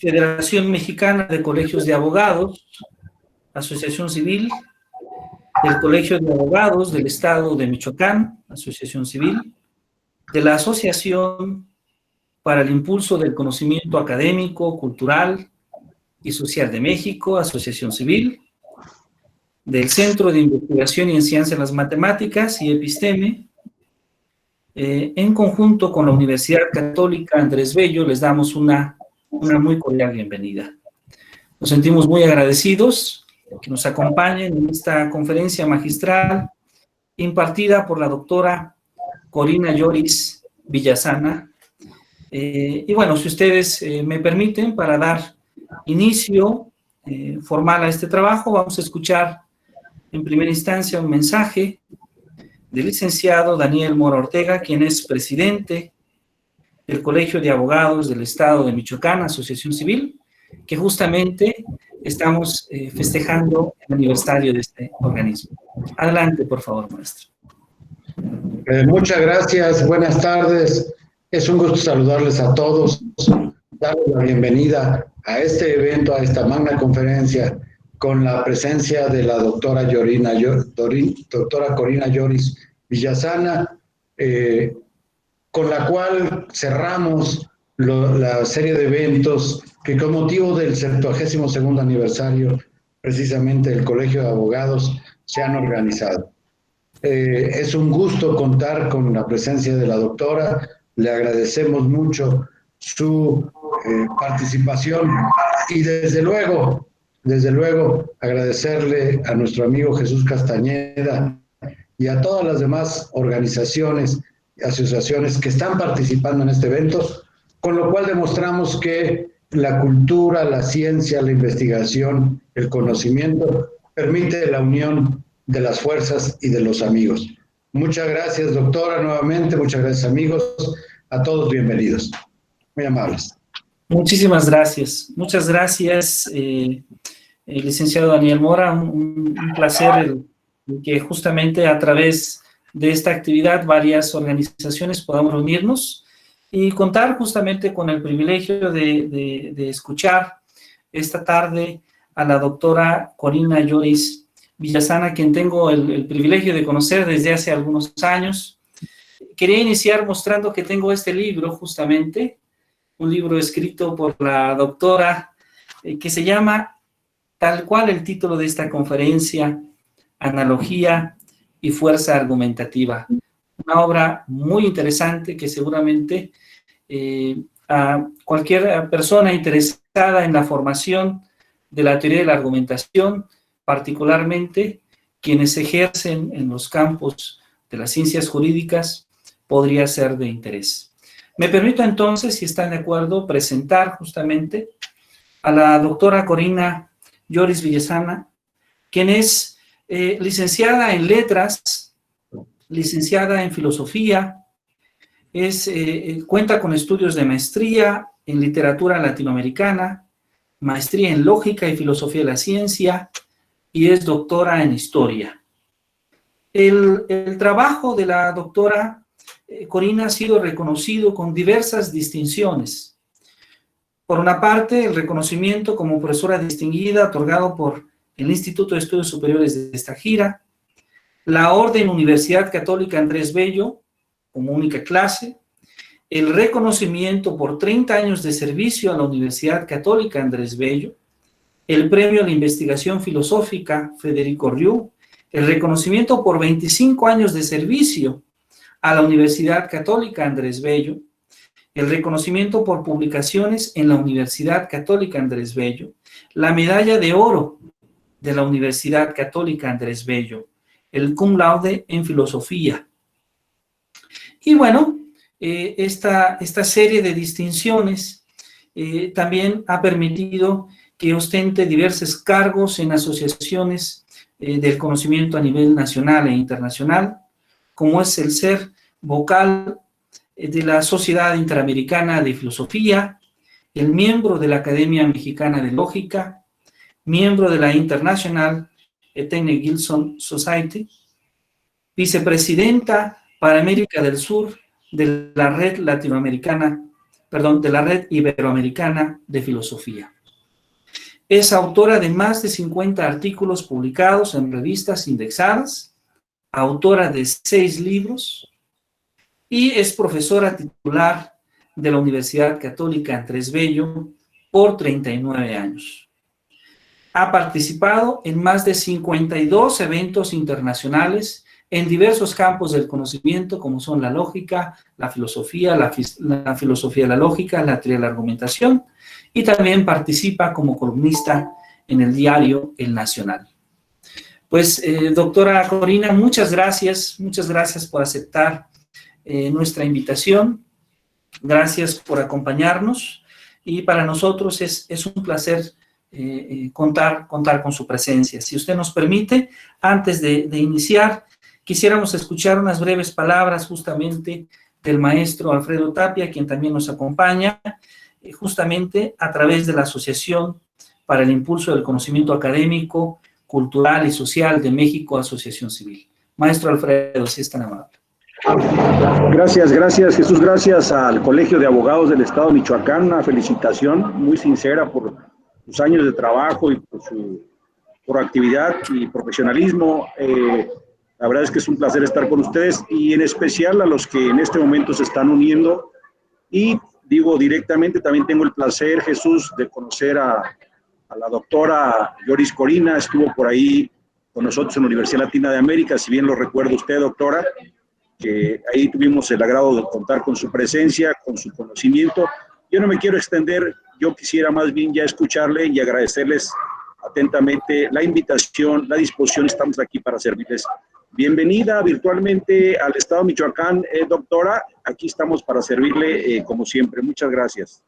Federación Mexicana de Colegios de Abogados, Asociación Civil, del Colegio de Abogados del Estado de Michoacán, Asociación Civil, de la Asociación para el Impulso del Conocimiento Académico, Cultural y Social de México, Asociación Civil, del Centro de Investigación y Ciencia en las Matemáticas y Episteme. En conjunto con la Universidad Católica Andrés Bello, les damos una muy cordial bienvenida. Nos sentimos muy agradecidos que nos acompañen en esta conferencia magistral impartida por la doctora Corina Lloris Villasana. Y bueno, si ustedes me permiten, para dar inicio formal a este trabajo, vamos a escuchar en primera instancia un mensaje del licenciado Daniel Mora Ortega, quien es presidente del Colegio de Abogados del Estado de Michoacán, Asociación Civil, que justamente estamos festejando el aniversario de este organismo. Adelante, por favor, maestro. Muchas gracias, buenas tardes. Es un gusto saludarles a todos, darles la bienvenida a este evento, a esta magna conferencia, con la presencia de la doctora Corina Lloris Villasana, con la cual cerramos la serie de eventos que con motivo del 72º aniversario precisamente del Colegio de Abogados se han organizado. Es un gusto contar con la presencia de la doctora, le agradecemos mucho su participación y desde luego agradecerle a nuestro amigo Jesús Castañeda y a todas las demás organizaciones y asociaciones que están participando en este evento, con lo cual demostramos que la cultura, la ciencia, la investigación, el conocimiento permite la unión de las fuerzas y de los amigos. Muchas gracias, doctora, nuevamente, muchas gracias, amigos, a todos bienvenidos. Muy amables. Muchísimas gracias. Muchas gracias, licenciado Daniel Mora. Un placer que justamente a través de esta actividad varias organizaciones podamos reunirnos y contar justamente con el privilegio de escuchar esta tarde a la doctora Corina Lloris Villasana, quien tengo el privilegio de conocer desde hace algunos años. Quería iniciar mostrando que tengo este libro justamente, un libro escrito por la doctora que se llama, tal cual el título de esta conferencia, Analogía y Fuerza Argumentativa. Una obra muy interesante que seguramente a cualquier persona interesada en la formación de la teoría de la argumentación, particularmente quienes ejercen en los campos de las ciencias jurídicas, podría ser de interés. Me permito entonces, si están de acuerdo, presentar justamente a la doctora Corina Lloris Villasana, quien es licenciada en letras, licenciada en filosofía, cuenta con estudios de maestría en literatura latinoamericana, maestría en lógica y filosofía de la ciencia, y es doctora en historia. El trabajo de la doctora Corina ha sido reconocido con diversas distinciones. Por una parte, el reconocimiento como profesora distinguida otorgado por el Instituto de Estudios Superiores de esta gira, la Orden Universidad Católica Andrés Bello, como única clase, el reconocimiento por 30 años de servicio a la Universidad Católica Andrés Bello, el premio a la investigación filosófica Federico Riu, el reconocimiento por 25 años de servicio a la Universidad Católica Andrés Bello, el reconocimiento por publicaciones en la Universidad Católica Andrés Bello, la medalla de oro de la Universidad Católica Andrés Bello, el cum laude en filosofía. Y bueno, esta serie de distinciones también ha permitido que ostente diversos cargos en asociaciones del conocimiento a nivel nacional e internacional, como es el ser vocal de la Sociedad Interamericana de Filosofía, el miembro de la Academia Mexicana de Lógica, miembro de la International Ethnic Gilson Society, vicepresidenta para América del Sur de la Red Latinoamericana de la Red Iberoamericana de Filosofía. Es autora de más de 50 artículos publicados en revistas indexadas, autora de 6 libros y es profesora titular de la Universidad Católica Andrés Bello por 39 años. Ha participado en más de 52 eventos internacionales en diversos campos del conocimiento, como son la lógica, la filosofía de la lógica, la teoría de la argumentación, y también participa como columnista en el diario El Nacional. Pues, doctora Corina, muchas gracias por aceptar nuestra invitación, gracias por acompañarnos, y para nosotros es un placer contar con su presencia. Si usted nos permite, antes de iniciar, quisiéramos escuchar unas breves palabras justamente del maestro Alfredo Tapia, quien también nos acompaña, justamente a través de la Asociación para el Impulso del Conocimiento Académico, Cultural y Social de México, Asociación Civil. Maestro Alfredo, si es tan amable. Gracias Jesús, gracias al Colegio de Abogados del Estado de Michoacán, una felicitación muy sincera por sus años de trabajo y por actividad y profesionalismo. La verdad es que es un placer estar con ustedes y en especial a los que en este momento se están uniendo. Y digo directamente, también tengo el placer, Jesús, de conocer a la doctora Yoris Corina. Estuvo por ahí con nosotros en la Universidad Latina de América, si bien lo recuerda usted, doctora, que ahí tuvimos el agrado de contar con su presencia, con su conocimiento. Yo no me quiero extender, yo quisiera más bien ya escucharle y agradecerles atentamente la invitación, la disposición, estamos aquí para servirles. Bienvenida virtualmente al Estado de Michoacán, doctora, aquí estamos para servirle como siempre. Muchas gracias.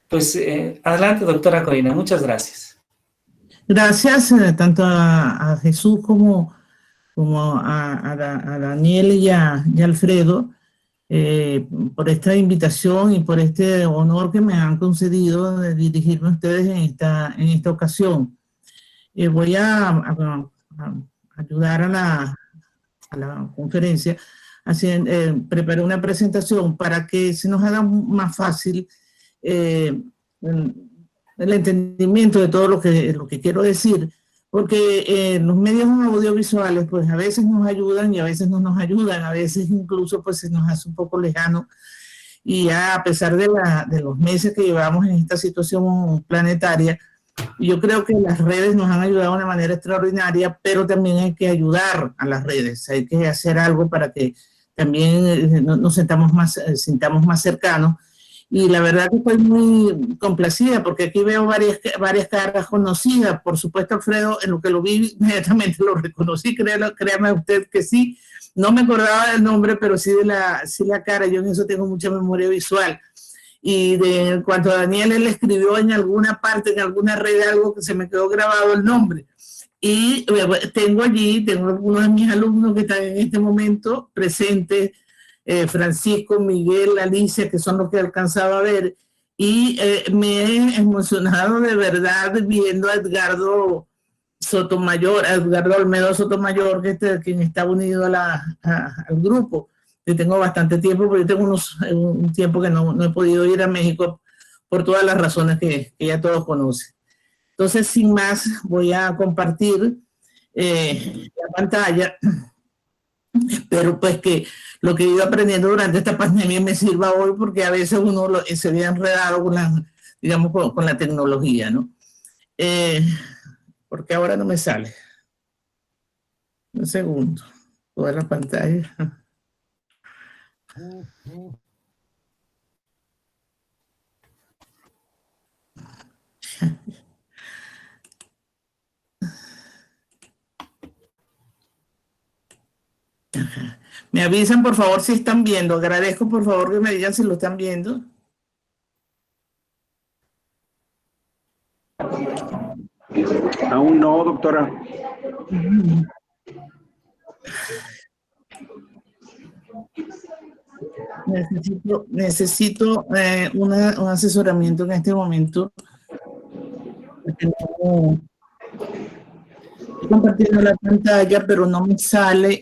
Pues adelante, doctora Corina, muchas gracias. Gracias tanto a Jesús como a Daniel y a Alfredo por esta invitación y por este honor que me han concedido de dirigirme a ustedes en esta ocasión. Voy a ayudar a la conferencia. Preparé una presentación para que se nos haga más fácil el entendimiento de todo lo que quiero decir, porque los medios audiovisuales pues a veces nos ayudan y a veces no nos ayudan, a veces incluso pues se nos hace un poco lejano, y ya a pesar de los meses que llevamos en esta situación planetaria, yo creo que las redes nos han ayudado de una manera extraordinaria, pero también hay que ayudar a las redes, hay que hacer algo para que también nos sintamos más cercanos. Y la verdad que estoy muy complacida porque aquí veo varias caras conocidas. Por supuesto, Alfredo, en lo que lo vi, inmediatamente lo reconocí. Créame usted que sí. No me acordaba del nombre, pero sí de la cara. Yo en eso tengo mucha memoria visual. Y en cuanto a Daniel, él escribió en alguna parte, en alguna red, algo que se me quedó grabado el nombre. Y tengo algunos de mis alumnos que están en este momento presentes, Francisco, Miguel, Alicia, que son los que alcanzaba a ver, y me he emocionado de verdad viendo a Edgardo Olmedo Sotomayor, quien está unido al grupo. Yo tengo bastante tiempo, porque yo tengo un tiempo que no he podido ir a México por todas las razones que ya todos conocen. Entonces, sin más, voy a compartir la pantalla. Pero pues que lo que he ido aprendiendo durante esta pandemia me sirva hoy, porque a veces uno se ve enredado con la tecnología, ¿no? Porque ahora no me sale. Un segundo. Toda la pantalla. Me avisan, por favor, si están viendo. Agradezco, por favor, que me digan si lo están viendo. Aún no, doctora. Necesito un asesoramiento en este momento. Estoy compartiendo la pantalla, pero no me sale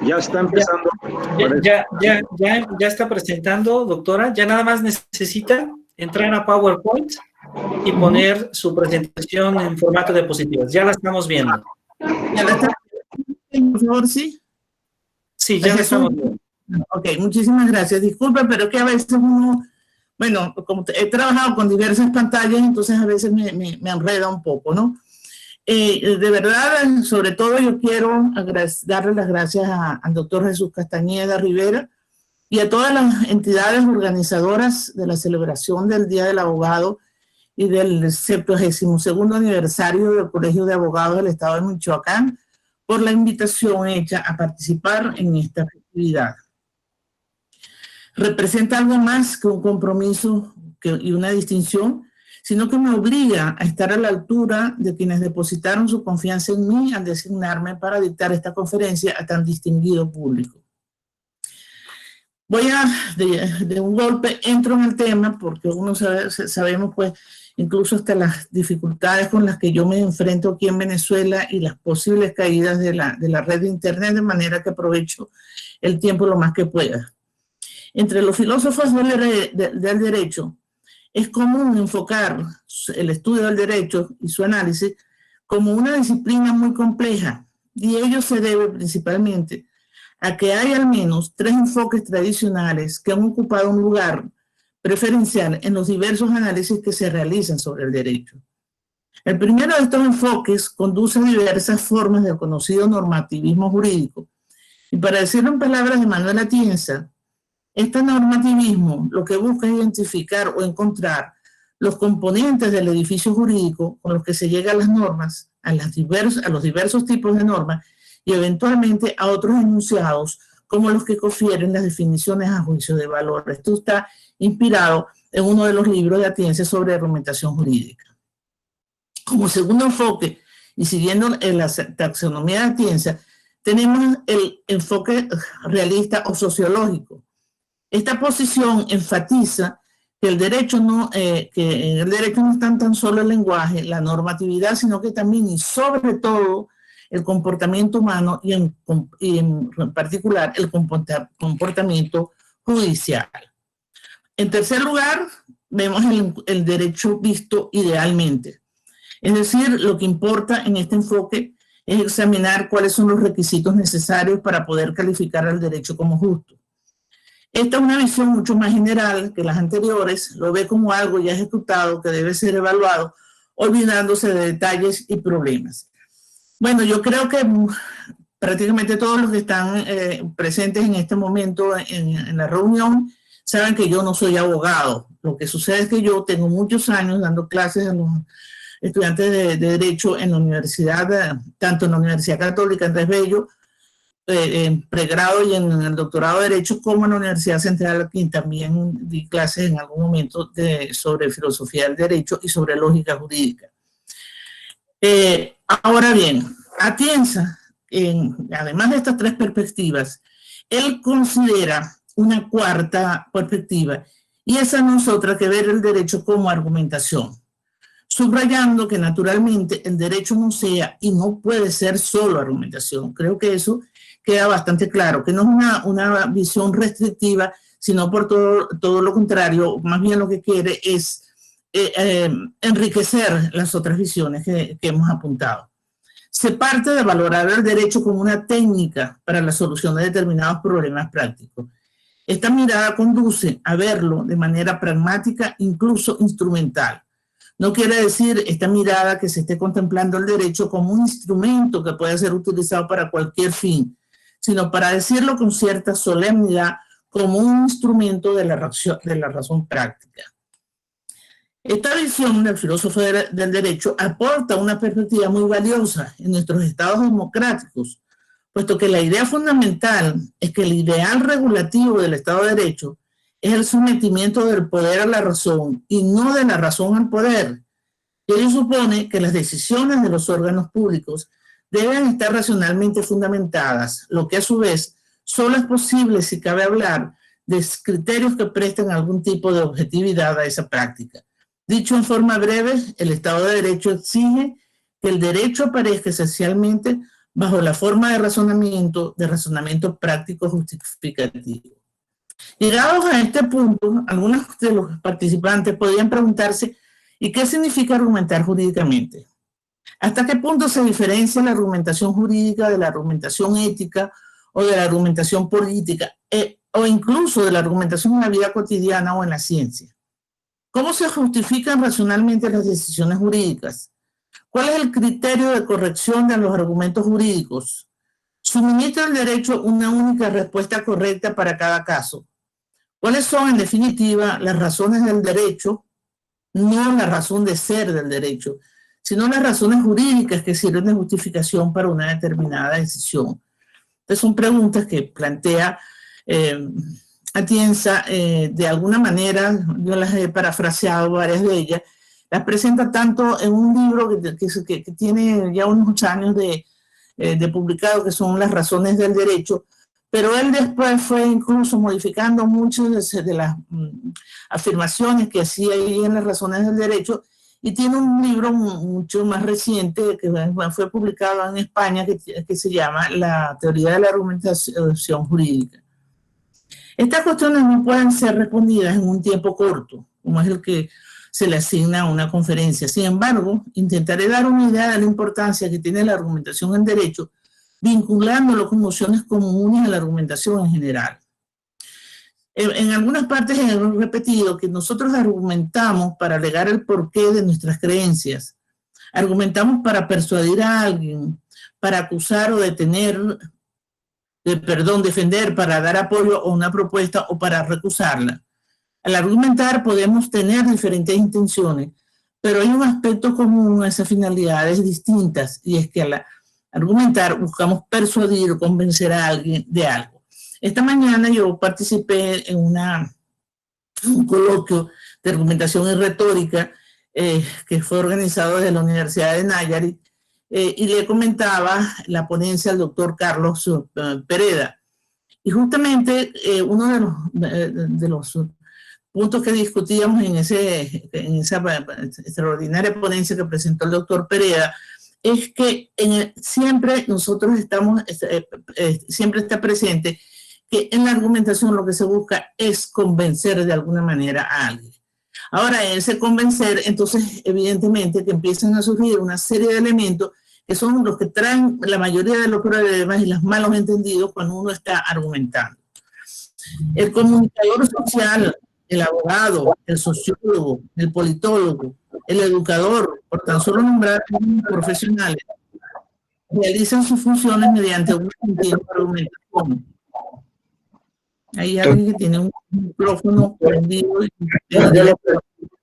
Ya está empezando. Ya está presentando, doctora. Ya nada más necesita entrar a PowerPoint y poner su presentación en formato de diapositivas. Ya la estamos viendo. ¿Ya la está viendo, por favor, sí? Sí, ya la estamos viendo. Ok, muchísimas gracias. Disculpen, pero que a veces uno, bueno, como he trabajado con diversas pantallas, entonces a veces me enreda un poco, ¿no? De verdad, sobre todo yo quiero darle las gracias al doctor Jesús Castañeda Rivera y a todas las entidades organizadoras de la celebración del Día del Abogado y del 72º aniversario del Colegio de Abogados del Estado de Michoacán por la invitación hecha a participar en esta festividad. Representa algo más que un compromiso y una distinción, sino que me obliga a estar a la altura de quienes depositaron su confianza en mí al designarme para dictar esta conferencia a tan distinguido público. Voy a, de un golpe, entro en el tema porque uno sabemos, pues, incluso hasta las dificultades con las que yo me enfrento aquí en Venezuela y las posibles caídas de la red de Internet, de manera que aprovecho el tiempo lo más que pueda. Entre los filósofos del derecho, es común enfocar el estudio del derecho y su análisis como una disciplina muy compleja, y ello se debe principalmente a que hay al menos 3 enfoques tradicionales que han ocupado un lugar preferencial en los diversos análisis que se realizan sobre el derecho. El primero de estos enfoques conduce a diversas formas del conocido normativismo jurídico, y para decirlo en palabras de Manuel Atienza, este normativismo lo que busca es identificar o encontrar los componentes del edificio jurídico con los que se llega a las normas, a los diversos tipos de normas y eventualmente a otros enunciados como los que confieren las definiciones a juicio de valor. Esto está inspirado en uno de los libros de Atienza sobre argumentación jurídica. Como segundo enfoque, y siguiendo la taxonomía de Atienza, tenemos el enfoque realista o sociológico. Esta posición enfatiza que el derecho no es tan solo el lenguaje, la normatividad, sino que también y sobre todo el comportamiento humano y en particular el comportamiento judicial. En tercer lugar, vemos el derecho visto idealmente. Es decir, lo que importa en este enfoque es examinar cuáles son los requisitos necesarios para poder calificar al derecho como justo. Esta es una visión mucho más general que las anteriores, lo ve como algo ya ejecutado que debe ser evaluado, olvidándose de detalles y problemas. Bueno, yo creo que prácticamente todos los que están presentes en este momento en la reunión saben que yo no soy abogado. Lo que sucede es que yo tengo muchos años dando clases a los estudiantes de Derecho en la universidad, tanto en la Universidad Católica Andrés Bello, en pregrado y en el doctorado de Derecho, como en la Universidad Central, aquí también di clases en algún momento sobre filosofía del derecho y sobre lógica jurídica. Ahora bien, Atienza, además de estas 3 perspectivas, él considera una cuarta perspectiva, y esa no es otra que ver el derecho como argumentación, subrayando que naturalmente el derecho no sea y no puede ser solo argumentación. Creo que eso queda bastante claro, que no es una visión restrictiva, sino por todo lo contrario, más bien lo que quiere es enriquecer las otras visiones que hemos apuntado. Se parte de valorar el derecho como una técnica para la solución de determinados problemas prácticos. Esta mirada conduce a verlo de manera pragmática, incluso instrumental. No quiere decir esta mirada que se esté contemplando el derecho como un instrumento que puede ser utilizado para cualquier fin, sino para decirlo con cierta solemnidad como un instrumento de la razón práctica. Esta visión del filósofo del derecho aporta una perspectiva muy valiosa en nuestros estados democráticos, puesto que la idea fundamental es que el ideal regulativo del Estado de Derecho es el sometimiento del poder a la razón y no de la razón al poder. Y ello supone que las decisiones de los órganos públicos deben estar racionalmente fundamentadas, lo que a su vez solo es posible si cabe hablar de criterios que presten algún tipo de objetividad a esa práctica. Dicho en forma breve, el Estado de Derecho exige que el derecho aparezca esencialmente bajo la forma de razonamiento práctico justificativo. Llegados a este punto, algunos de los participantes podrían preguntarse, ¿y qué significa argumentar jurídicamente? ¿Hasta qué punto se diferencia la argumentación jurídica de la argumentación ética o de la argumentación política, o incluso de la argumentación en la vida cotidiana o en la ciencia? ¿Cómo se justifican racionalmente las decisiones jurídicas? ¿Cuál es el criterio de corrección de los argumentos jurídicos? ¿Suministra el derecho una única respuesta correcta para cada caso? ¿Cuáles son, en definitiva, las razones del derecho? No la razón de ser del derecho, sino las razones jurídicas que sirven de justificación para una determinada decisión. Entonces son preguntas que plantea Atienza, de alguna manera, yo las he parafraseado varias de ellas, las presenta tanto en un libro que tiene ya unos años de publicado, que son Las razones del derecho, pero él después fue incluso modificando muchas de las afirmaciones que hacía ahí en Las razones del derecho, y tiene un libro mucho más reciente que fue publicado en España que se llama La teoría de la argumentación jurídica. Estas cuestiones no pueden ser respondidas en un tiempo corto, como es el que se le asigna a una conferencia. Sin embargo, intentaré dar una idea de la importancia que tiene la argumentación en derecho, vinculándolo con nociones comunes a la argumentación en general. En algunas partes hemos repetido que nosotros argumentamos para alegar el porqué de nuestras creencias. Argumentamos para persuadir a alguien, para acusar o defender, para dar apoyo a una propuesta o para recusarla. Al argumentar podemos tener diferentes intenciones, pero hay un aspecto común a esas finalidades distintas, y es que al argumentar buscamos persuadir o convencer a alguien de algo. Esta mañana yo participé en un coloquio de argumentación y retórica que fue organizado desde la Universidad de Nayarit, y le comentaba la ponencia al doctor Carlos Pereda. Y justamente uno de los puntos que discutíamos en esa extraordinaria ponencia que presentó el doctor Pereda es que siempre nosotros siempre está presente que en la argumentación lo que se busca es convencer de alguna manera a alguien. Ahora, en ese convencer, entonces, evidentemente, que empiezan a surgir una serie de elementos que son los que traen la mayoría de los problemas y los malos entendidos cuando uno está argumentando. El comunicador social, el abogado, el sociólogo, el politólogo, el educador, por tan solo nombrar profesionales, realizan sus funciones mediante un continua argumentación. Hay alguien que tiene un micrófono prendido.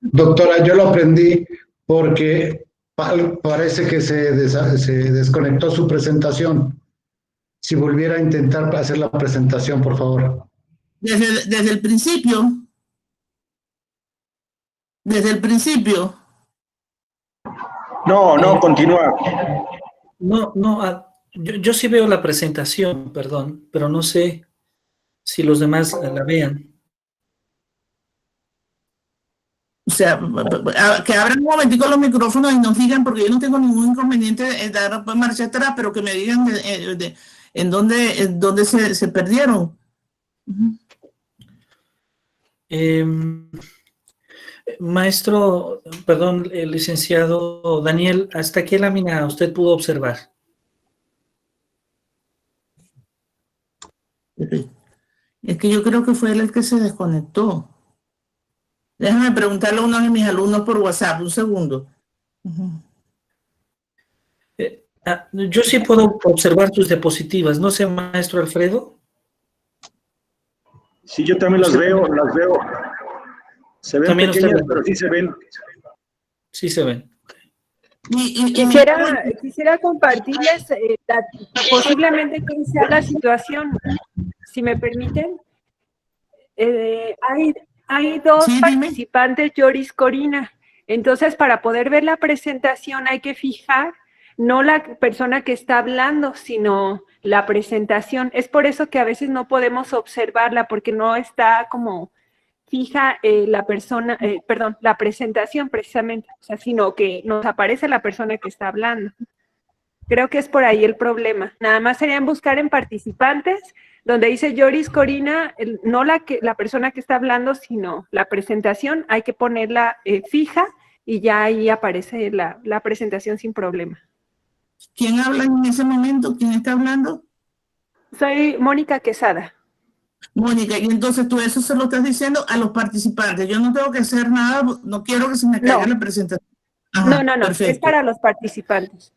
Doctora, yo lo aprendí porque parece que se desconectó su presentación. Si volviera a intentar hacer la presentación, por favor. Desde el principio. Desde el principio. No, continúa. Yo sí veo la presentación, perdón, pero no sé si los demás la vean. O sea, que abran un momentico los micrófonos y nos digan, porque yo no tengo ningún inconveniente en dar marcha atrás, pero que me digan en dónde se perdieron. Maestro, perdón, licenciado Daniel, ¿hasta qué lámina usted pudo observar? Es que yo creo que fue él el que se desconectó. Déjame preguntarle a uno de mis alumnos por WhatsApp, un segundo. Yo sí puedo observar sus diapositivas, ¿no sé, maestro Alfredo? Sí, yo también las veo. Se ven ¿También pequeñas, usted? pero sí se ven. Sí se ven. Quisiera compartirles posiblemente que sea la situación, si me permiten. Hay dos participantes, Yoris Corina. Entonces, para poder ver la presentación hay que fijar no la persona que está hablando, sino la presentación. Es por eso que a veces no podemos observarla, porque no está como fija la persona, la presentación precisamente, o sea, sino que nos aparece la persona que está hablando. Creo que es por ahí el problema. Nada más serían buscar en participantes, donde dice Yoris Corina, no la persona que está hablando, sino la presentación, hay que ponerla fija y ya ahí aparece la presentación sin problema. ¿Quién habla en ese momento? ¿Quién está hablando? Soy Mónica Quesada. Mónica, y entonces tú eso se lo estás diciendo a los participantes. Yo no tengo que hacer nada, no quiero que se me caiga la presentación. Ajá, no, perfecto. es para los participantes.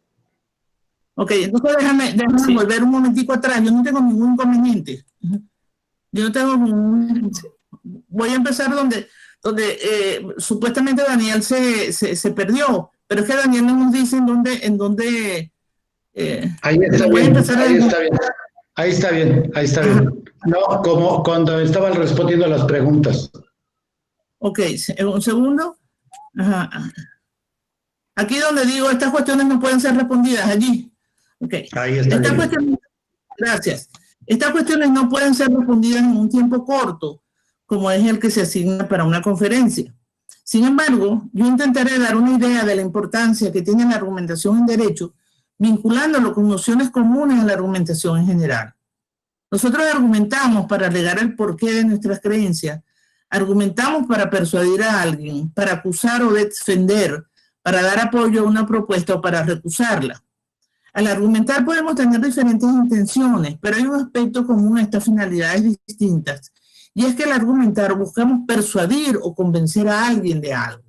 Ok, entonces déjame volver un momentico atrás. Yo no tengo ningún inconveniente. Yo no tengo ningún... Voy a empezar donde supuestamente Daniel se perdió, pero es que Daniel no nos dice en dónde ahí está bien, ahí está bien. No, como cuando estaba respondiendo a las preguntas. Ok, un segundo. Ajá. Aquí donde digo, estas cuestiones no pueden ser respondidas, allí. Okay. Ahí está bien. Gracias. Estas cuestiones no pueden ser respondidas en un tiempo corto, como es el que se asigna para una conferencia. Sin embargo, yo intentaré dar una idea de la importancia que tiene la argumentación en derecho, vinculándolo con nociones comunes a la argumentación en general. Nosotros argumentamos para alegar el porqué de nuestras creencias, argumentamos para persuadir a alguien, para acusar o defender, para dar apoyo a una propuesta o para recusarla. Al argumentar podemos tener diferentes intenciones, pero hay un aspecto común a estas finalidades distintas, y es que al argumentar buscamos persuadir o convencer a alguien de algo.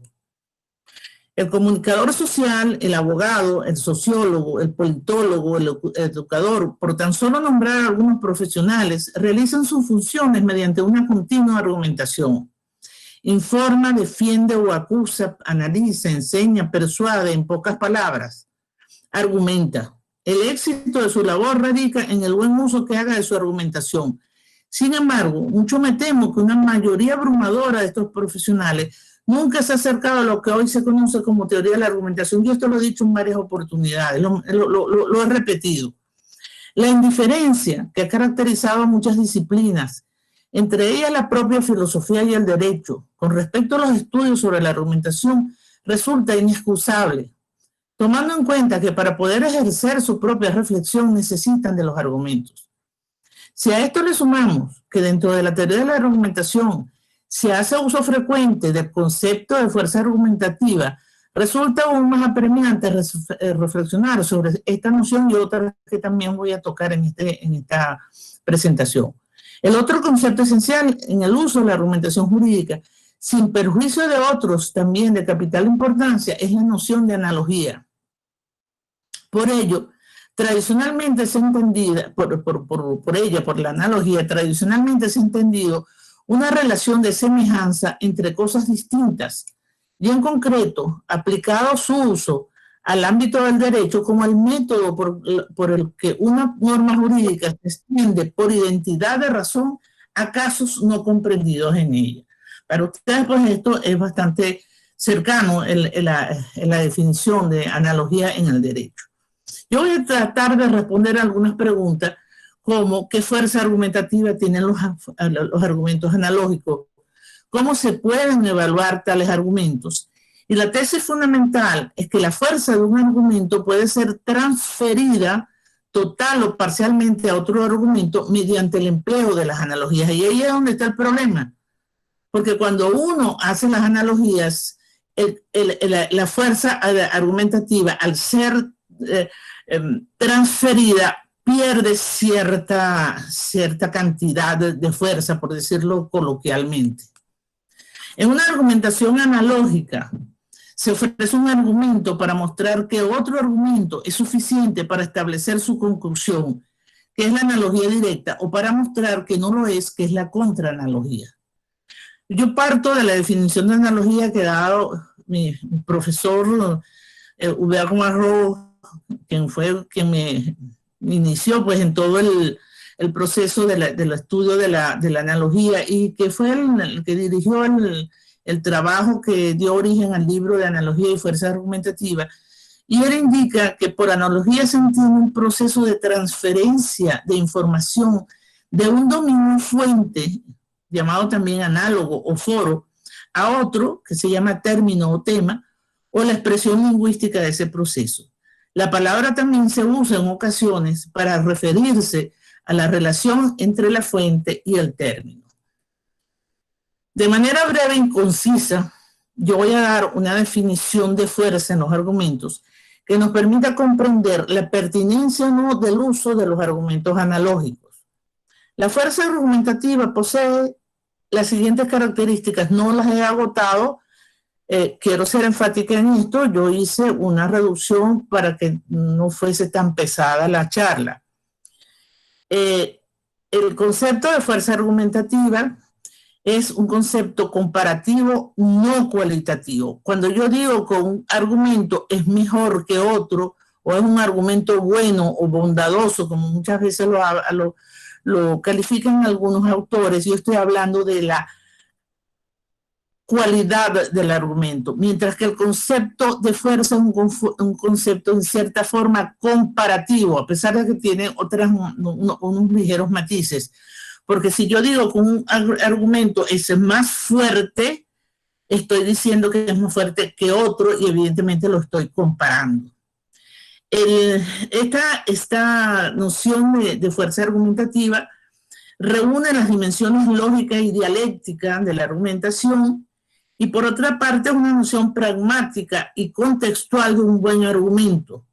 El comunicador social, el abogado, el sociólogo, el politólogo, el educador, por tan solo nombrar a algunos profesionales, realizan sus funciones mediante una continua argumentación. Informa, defiende o acusa, analiza, enseña, persuade, en pocas palabras. Argumenta. El éxito de su labor radica en el buen uso que haga de su argumentación. Sin embargo, mucho me temo que una mayoría abrumadora de estos profesionales nunca se ha acercado a lo que hoy se conoce como teoría de la argumentación. Yo esto lo he dicho en varias oportunidades, lo he repetido. La indiferencia que ha caracterizado a muchas disciplinas, entre ellas la propia filosofía y el derecho, con respecto a los estudios sobre la argumentación, resulta inexcusable, tomando en cuenta que para poder ejercer su propia reflexión necesitan de los argumentos. Si a esto le sumamos que dentro de la teoría de la argumentación se hace uso frecuente del concepto de fuerza argumentativa, resulta aún más apremiante reflexionar sobre esta noción y otras que también voy a tocar en esta presentación. El otro concepto esencial en el uso de la argumentación jurídica, sin perjuicio de otros también de capital importancia, es la noción de analogía. Por ello, tradicionalmente se ha entendido, por la analogía, tradicionalmente se ha entendido una relación de semejanza entre cosas distintas y en concreto aplicado su uso al ámbito del derecho como el método por el que una norma jurídica se extiende por identidad de razón a casos no comprendidos en ella. Para ustedes, pues esto es bastante cercano en la definición de analogía en el derecho. Yo voy a tratar de responder algunas preguntas como qué fuerza argumentativa tienen los argumentos analógicos, cómo se pueden evaluar tales argumentos. Y la tesis fundamental es que la fuerza de un argumento puede ser transferida total o parcialmente a otro argumento mediante el empleo de las analogías. Y ahí es donde está el problema. Porque cuando uno hace las analogías, la fuerza argumentativa, al ser transferida, pierde cierta cantidad de fuerza, por decirlo coloquialmente. En una argumentación analógica, se ofrece un argumento para mostrar que otro argumento es suficiente para establecer su conclusión, que es la analogía directa, o para mostrar que no lo es, que es la contraanalogía. Yo parto de la definición de analogía que ha dado mi profesor Ubeago Marró, quien me inició pues en todo el proceso del estudio de la analogía y que fue el que dirigió el trabajo que dio origen al libro de Analogía y Fuerza Argumentativa. Y él indica que por analogía se entiende un proceso de transferencia de información de un dominio fuente, llamado también análogo o foro, a otro que se llama término o tema, o la expresión lingüística de ese proceso. La palabra también se usa en ocasiones para referirse a la relación entre la fuente y el término. De manera breve y concisa, yo voy a dar una definición de fuerza en los argumentos que nos permita comprender la pertinencia o no del uso de los argumentos analógicos. La fuerza argumentativa posee las siguientes características, no las he agotado, quiero ser enfática en esto, yo hice una reducción para que no fuese tan pesada la charla. El concepto de fuerza argumentativa es un concepto comparativo, no cualitativo. Cuando yo digo que un argumento es mejor que otro, o es un argumento bueno o bondadoso, como muchas veces lo califican algunos autores, yo estoy hablando de la cualidad del argumento, mientras que el concepto de fuerza es un concepto en cierta forma comparativo, a pesar de que tiene unos ligeros matices. Porque si yo digo que un argumento es más fuerte, estoy diciendo que es más fuerte que otro y evidentemente lo estoy comparando. Esta noción de fuerza argumentativa reúne las dimensiones lógicas y dialécticas de la argumentación y por otra parte es una noción pragmática y contextual de un buen argumento.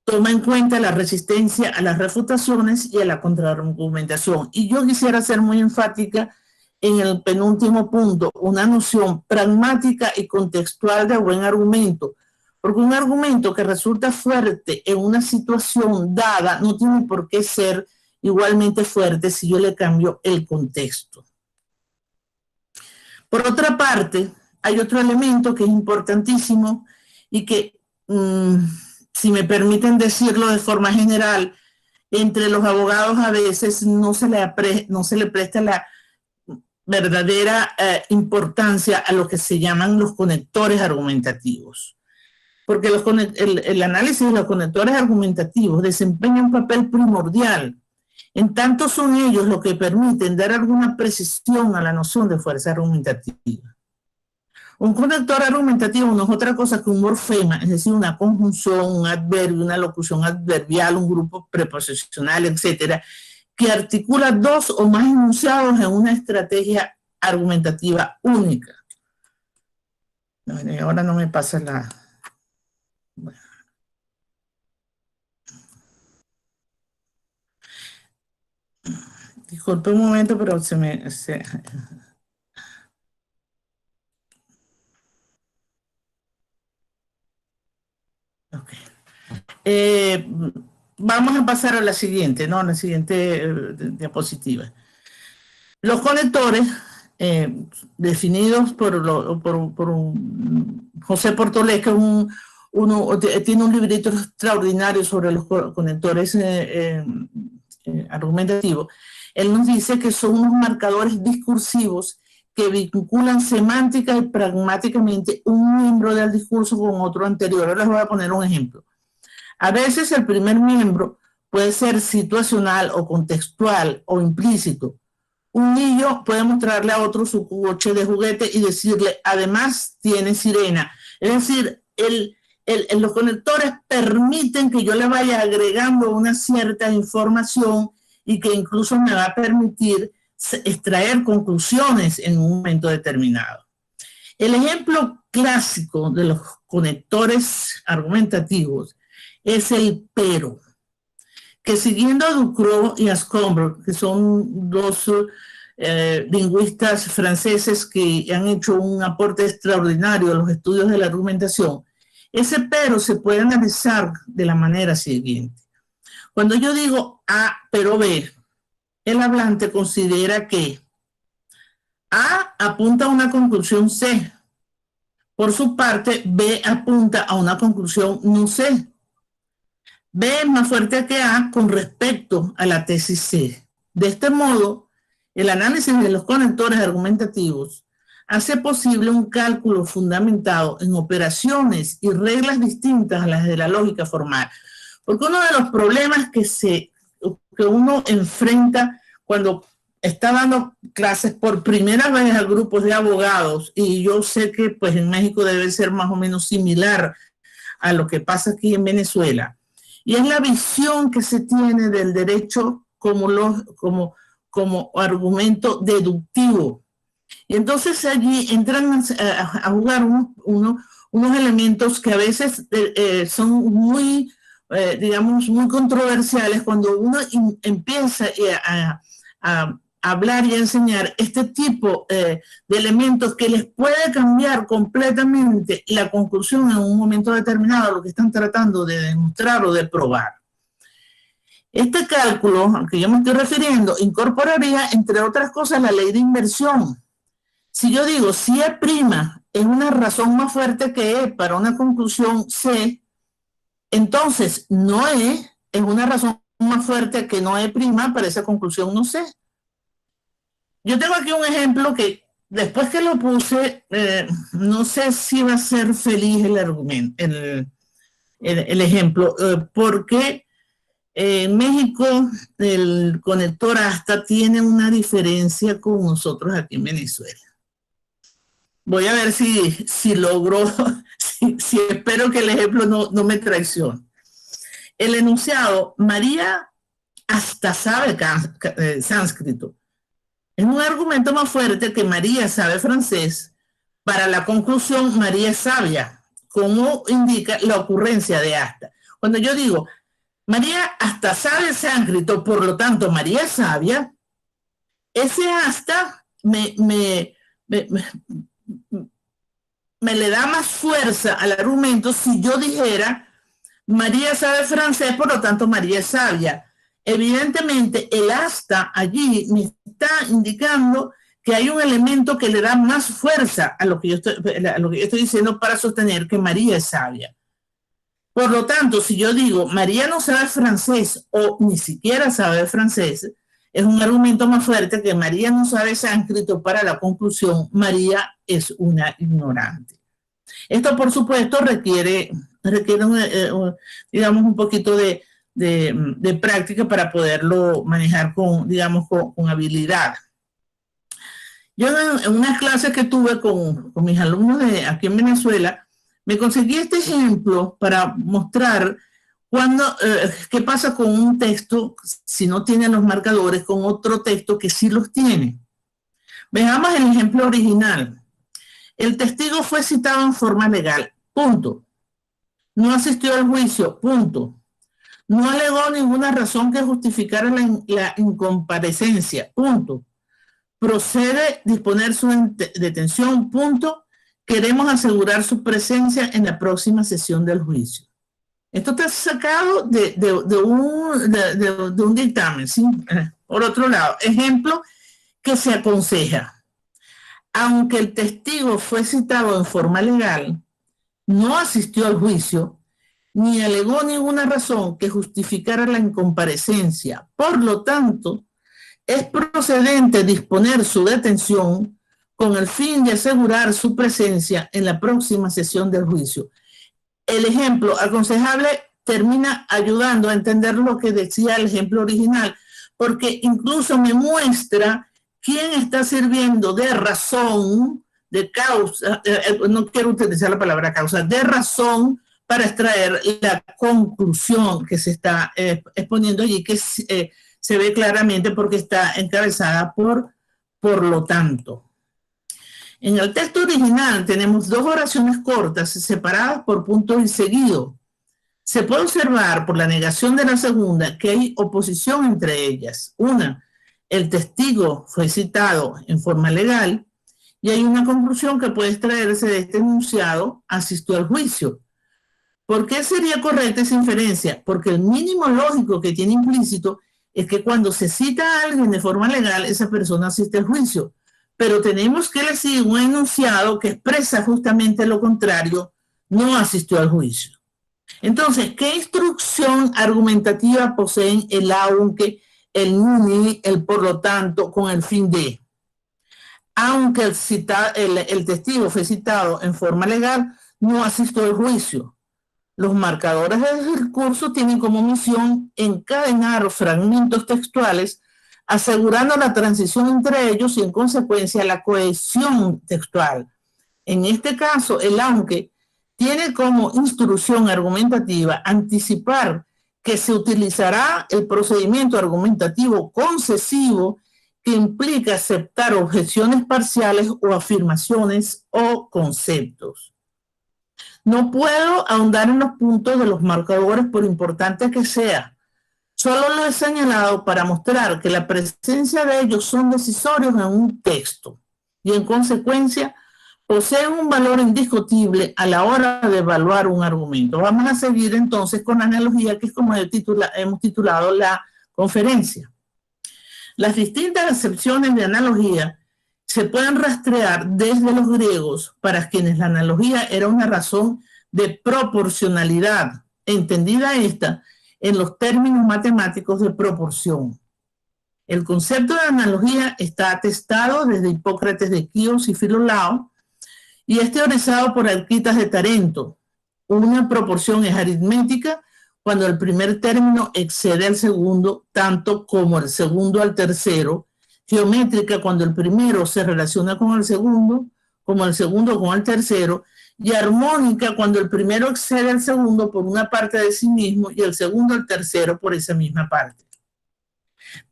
Toma en cuenta la resistencia a las refutaciones y a la contraargumentación. Y yo quisiera ser muy enfática en el penúltimo punto, una noción pragmática y contextual de buen argumento, porque un argumento que resulta fuerte en una situación dada no tiene por qué ser igualmente fuerte si yo le cambio el contexto. Por otra parte, hay otro elemento que es importantísimo y que si me permiten decirlo de forma general, entre los abogados a veces no se le presta la verdadera importancia a lo que se llaman los conectores argumentativos. Porque el análisis de los conectores argumentativos desempeña un papel primordial. En tanto son ellos los que permiten dar alguna precisión a la noción de fuerza argumentativa. Un conector argumentativo no es otra cosa que un morfema, es decir, una conjunción, un adverbio, una locución adverbial, un grupo preposicional, etcétera, que articula dos o más enunciados en una estrategia argumentativa única. Ahora no me pasa la... Bueno. Disculpe un momento, pero se me... Okay. Vamos a pasar a la siguiente, ¿no? La siguiente diapositiva. Los conectores definidos por José Portolés, que tiene un librito extraordinario sobre los conectores argumentativos. Él nos dice que son unos marcadores discursivos que vinculan semántica y pragmáticamente un miembro del discurso con otro anterior. Ahora les voy a poner un ejemplo. A veces el primer miembro puede ser situacional o contextual o implícito. Un niño puede mostrarle a otro su coche de juguete y decirle, además tiene sirena. Es decir, los conectores permiten que yo le vaya agregando una cierta información y que incluso me va a permitir extraer conclusiones en un momento determinado. El ejemplo clásico de los conectores argumentativos es el pero, que siguiendo a Ducrot y a Schomburg, que son dos lingüistas franceses que han hecho un aporte extraordinario a los estudios de la argumentación, ese pero se puede analizar de la manera siguiente. Cuando yo digo A pero B, el hablante considera que A apunta a una conclusión C. Por su parte, B apunta a una conclusión no C. B es más fuerte que A con respecto a la tesis C. De este modo, el análisis de los conectores argumentativos hace posible un cálculo fundamentado en operaciones y reglas distintas a las de la lógica formal. Porque uno de los problemas que uno enfrenta cuando está dando clases por primera vez a grupos de abogados, y yo sé que pues en México debe ser más o menos similar a lo que pasa aquí en Venezuela. Y es la visión que se tiene del derecho como argumento deductivo. Y entonces allí entran a jugar unos elementos que a veces son muy, digamos, muy controversiales cuando uno empieza a hablar y a enseñar este tipo de elementos que les puede cambiar completamente la conclusión en un momento determinado a lo que están tratando de demostrar o de probar. Este cálculo al que yo me estoy refiriendo incorporaría, entre otras cosas, la ley de inversión. Si yo digo si E' es una razón más fuerte que E para una conclusión C, entonces no E es una razón más fuerte que no E' para esa conclusión no C. Yo tengo aquí un ejemplo que después que lo puse, no sé si va a ser feliz el argumento, el ejemplo, porque en México el conector ASTA tiene una diferencia con nosotros aquí en Venezuela. Voy a ver si logro, si espero que el ejemplo no me traicione. El enunciado, María hasta sabe sánscrito. Es un argumento más fuerte que María sabe francés. Para la conclusión, María es sabia, como indica la ocurrencia de hasta. Cuando yo digo, María hasta sabe sánscrito, por lo tanto, María es sabia, ese hasta me le da más fuerza al argumento si yo dijera, María sabe francés, por lo tanto, María es sabia. Evidentemente, el hasta allí me está indicando que hay un elemento que le da más fuerza a lo que yo estoy diciendo para sostener que María es sabia. Por lo tanto, si yo digo María no sabe francés o ni siquiera sabe francés, es un argumento más fuerte que María no sabe sánscrito para la conclusión María es una ignorante. Esto, por supuesto, requiere digamos, un poquito de práctica para poderlo manejar con habilidad. Yo en unas clases que tuve con mis alumnos aquí en Venezuela, me conseguí este ejemplo para mostrar qué pasa con un texto si no tiene los marcadores con otro texto que sí los tiene. Veamos el ejemplo original. El testigo fue citado en forma legal, punto. No asistió al juicio, punto. No alegó ninguna razón que justificara la incomparecencia, punto. Procede disponer su detención, punto. Queremos asegurar su presencia en la próxima sesión del juicio. Esto está sacado de un dictamen, ¿sí? Por otro lado, ejemplo que se aconseja. Aunque el testigo fue citado en forma legal, no asistió al juicio, ni alegó ninguna razón que justificara la incomparecencia. Por lo tanto, es procedente disponer su detención con el fin de asegurar su presencia en la próxima sesión del juicio. El ejemplo aconsejable termina ayudando a entender lo que decía el ejemplo original, porque incluso me muestra quién está sirviendo de razón, de causa, no quiero utilizar la palabra causa, de razón para extraer la conclusión que se está exponiendo allí, que se ve claramente porque está encabezada por lo tanto. En el texto original tenemos dos oraciones cortas separadas por puntos y seguidos. Se puede observar por la negación de la segunda que hay oposición entre ellas. Una, el testigo fue citado en forma legal y hay una conclusión que puede extraerse de este enunciado, asistió al juicio. ¿Por qué sería correcta esa inferencia? Porque el mínimo lógico que tiene implícito es que cuando se cita a alguien de forma legal, esa persona asiste al juicio. Pero tenemos que decir un enunciado que expresa justamente lo contrario, no asistió al juicio. Entonces, ¿qué instrucción argumentativa poseen el aunque, el ni, el por lo tanto, con el fin de? Aunque el testigo fue citado en forma legal, no asistió al juicio. Los marcadores del discurso tienen como misión encadenar fragmentos textuales, asegurando la transición entre ellos y en consecuencia la cohesión textual. En este caso, el aunque tiene como instrucción argumentativa anticipar que se utilizará el procedimiento argumentativo concesivo que implica aceptar objeciones parciales o afirmaciones o conceptos. No puedo ahondar en los puntos de los marcadores por importante que sea. Solo lo he señalado para mostrar que la presencia de ellos son decisorios en un texto y en consecuencia poseen un valor indiscutible a la hora de evaluar un argumento. Vamos a seguir entonces con la analogía, que es como hemos titulado la conferencia. Las distintas acepciones de analogía se pueden rastrear desde los griegos, para quienes la analogía era una razón de proporcionalidad, entendida esta en los términos matemáticos de proporción. El concepto de analogía está atestado desde Hipócrates de Quíos y Filolao, y es teorizado por Alquitas de Tarento. Una proporción es aritmética cuando el primer término excede al segundo, tanto como el segundo al tercero, geométrica cuando el primero se relaciona con el segundo, como el segundo con el tercero, y armónica cuando el primero excede al segundo por una parte de sí mismo y el segundo al tercero por esa misma parte.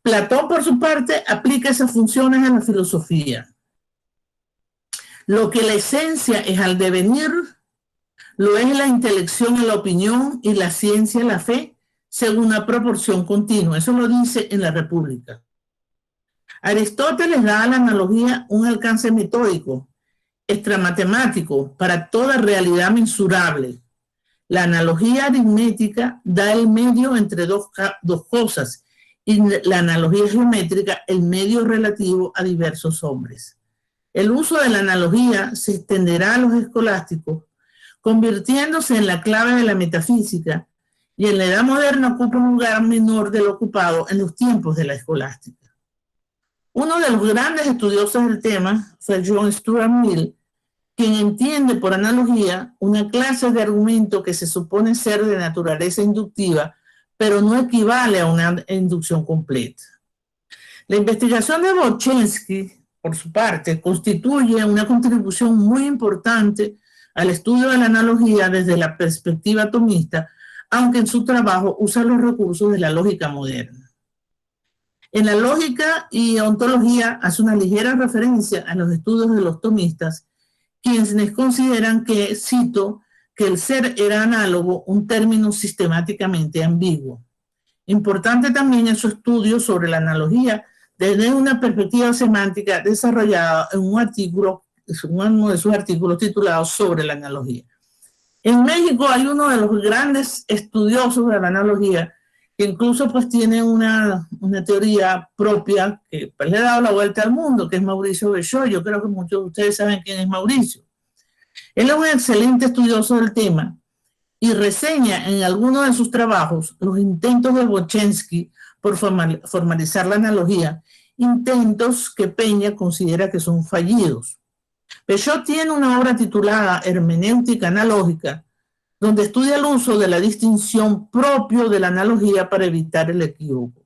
Platón, por su parte, aplica esas funciones en la filosofía. Lo que la esencia es al devenir, lo es la intelección en la opinión y la ciencia en la fe, según una proporción continua. Eso lo dice en la República. Aristóteles da a la analogía un alcance metódico, extramatemático, para toda realidad mensurable. La analogía aritmética da el medio entre dos cosas y la analogía geométrica el medio relativo a diversos hombres. El uso de la analogía se extenderá a los escolásticos, convirtiéndose en la clave de la metafísica, y en la Edad Moderna ocupa un lugar menor del ocupado en los tiempos de la escolástica. Uno de los grandes estudiosos del tema fue John Stuart Mill, quien entiende por analogía una clase de argumento que se supone ser de naturaleza inductiva, pero no equivale a una inducción completa. La investigación de Bolchenski, por su parte, constituye una contribución muy importante al estudio de la analogía desde la perspectiva atomista, aunque en su trabajo usa los recursos de la lógica moderna. En la lógica y ontología hace una ligera referencia a los estudios de los tomistas, quienes consideran que, cito, que el ser era análogo, un término sistemáticamente ambiguo. Importante también es su estudio sobre la analogía desde una perspectiva semántica desarrollada en uno de sus artículos titulados Sobre la analogía. En México hay uno de los grandes estudiosos de la analogía que incluso pues tiene una teoría propia que pues, le ha dado la vuelta al mundo, que es Mauricio Bechó. Yo creo que muchos de ustedes saben quién es Mauricio. Él es un excelente estudioso del tema y reseña en algunos de sus trabajos los intentos de Bolchenski por formalizar la analogía, intentos que Peña considera que son fallidos. Bechó tiene una obra titulada Hermenéutica Analógica, donde estudia el uso de la distinción propio de la analogía para evitar el equívoco.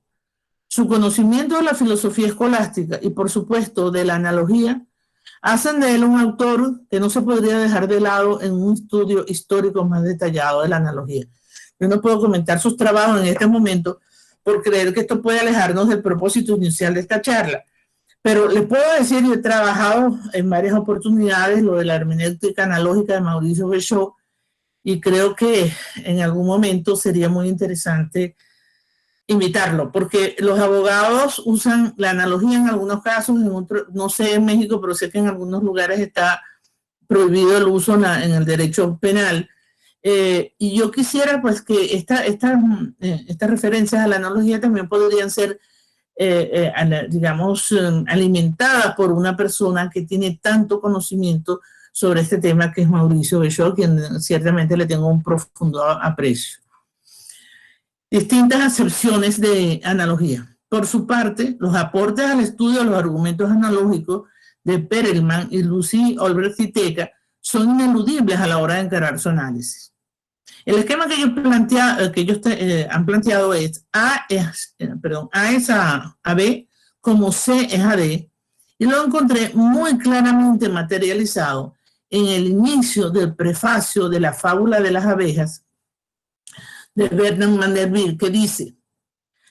Su conocimiento de la filosofía escolástica y, por supuesto, de la analogía, hacen de él un autor que no se podría dejar de lado en un estudio histórico más detallado de la analogía. Yo no puedo comentar sus trabajos en este momento por creer que esto puede alejarnos del propósito inicial de esta charla. Pero les puedo decir, yo he trabajado en varias oportunidades lo de la hermenéutica analógica de Mauricio Bechó, y creo que en algún momento sería muy interesante invitarlo, porque los abogados usan la analogía en algunos casos, en otros, no sé en México, pero sé que en algunos lugares está prohibido el uso en el derecho penal. Y yo quisiera pues que estas referencias a la analogía también podrían ser, digamos, alimentadas por una persona que tiene tanto conocimiento sobre este tema, que es Mauricio Bechó, quien ciertamente le tengo un profundo aprecio. Distintas acepciones de analogía. Por su parte, los aportes al estudio de los argumentos analógicos de Perelman y Lucy Olbrecht Teca son ineludibles a la hora de encarar su análisis. El esquema que ellos han planteado es A es a B como C es a D, y lo encontré muy claramente materializado en el inicio del prefacio de la fábula de las abejas de Bernard Manderville, que dice: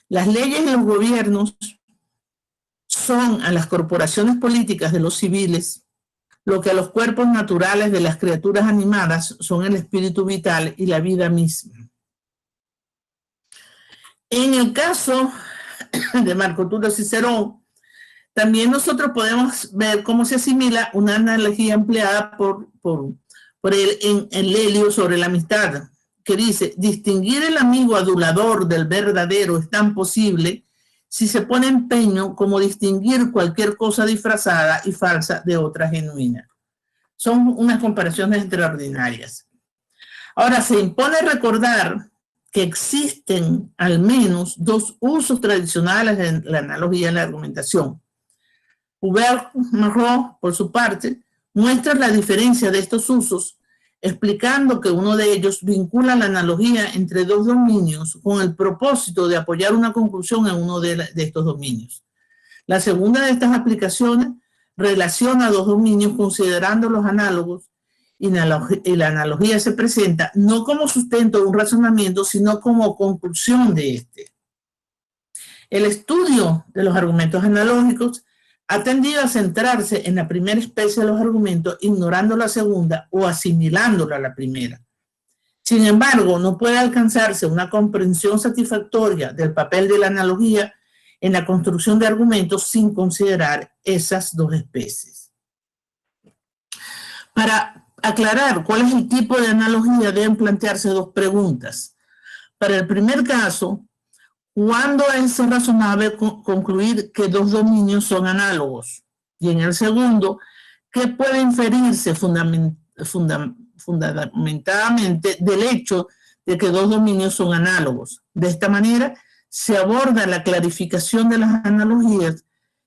las leyes y los gobiernos son a las corporaciones políticas de los civiles lo que a los cuerpos naturales de las criaturas animadas son el espíritu vital y la vida misma. En el caso de Marco Tulio Cicerón, también nosotros podemos ver cómo se asimila una analogía empleada por él en Lelio sobre la amistad, que dice: distinguir el amigo adulador del verdadero es tan posible si se pone empeño como distinguir cualquier cosa disfrazada y falsa de otra genuina. Son unas comparaciones extraordinarias. Ahora, se impone recordar que existen al menos dos usos tradicionales de la analogía en la argumentación. Hubert Marot, por su parte, muestra la diferencia de estos usos, explicando que uno de ellos vincula la analogía entre dos dominios con el propósito de apoyar una conclusión en uno de estos dominios. La segunda de estas aplicaciones relaciona dos dominios considerando los análogos, y la analogía se presenta no como sustento de un razonamiento, sino como conclusión de este. El estudio de los argumentos analógicos ha tendido a centrarse en la primera especie de los argumentos, ignorando la segunda o asimilándola a la primera. Sin embargo, no puede alcanzarse una comprensión satisfactoria del papel de la analogía en la construcción de argumentos sin considerar esas dos especies. Para aclarar cuál es el tipo de analogía, deben plantearse dos preguntas. Para el primer caso, ¿cuándo es razonable concluir que dos dominios son análogos? Y en el segundo, ¿qué puede inferirse fundamentadamente del hecho de que dos dominios son análogos? De esta manera, se aborda la clarificación de las analogías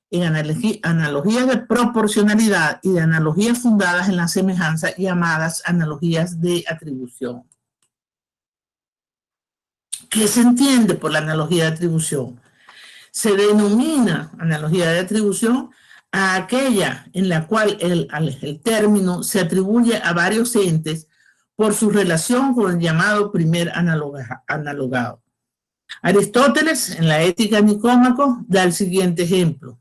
en analogías de proporcionalidad y de analogías fundadas en la semejanza, llamadas analogías de atribución. ¿Qué se entiende por la analogía de atribución? Se denomina analogía de atribución a aquella en la cual el término se atribuye a varios entes por su relación con el llamado primer analogado. Aristóteles, en la Ética Nicómaco, da el siguiente ejemplo: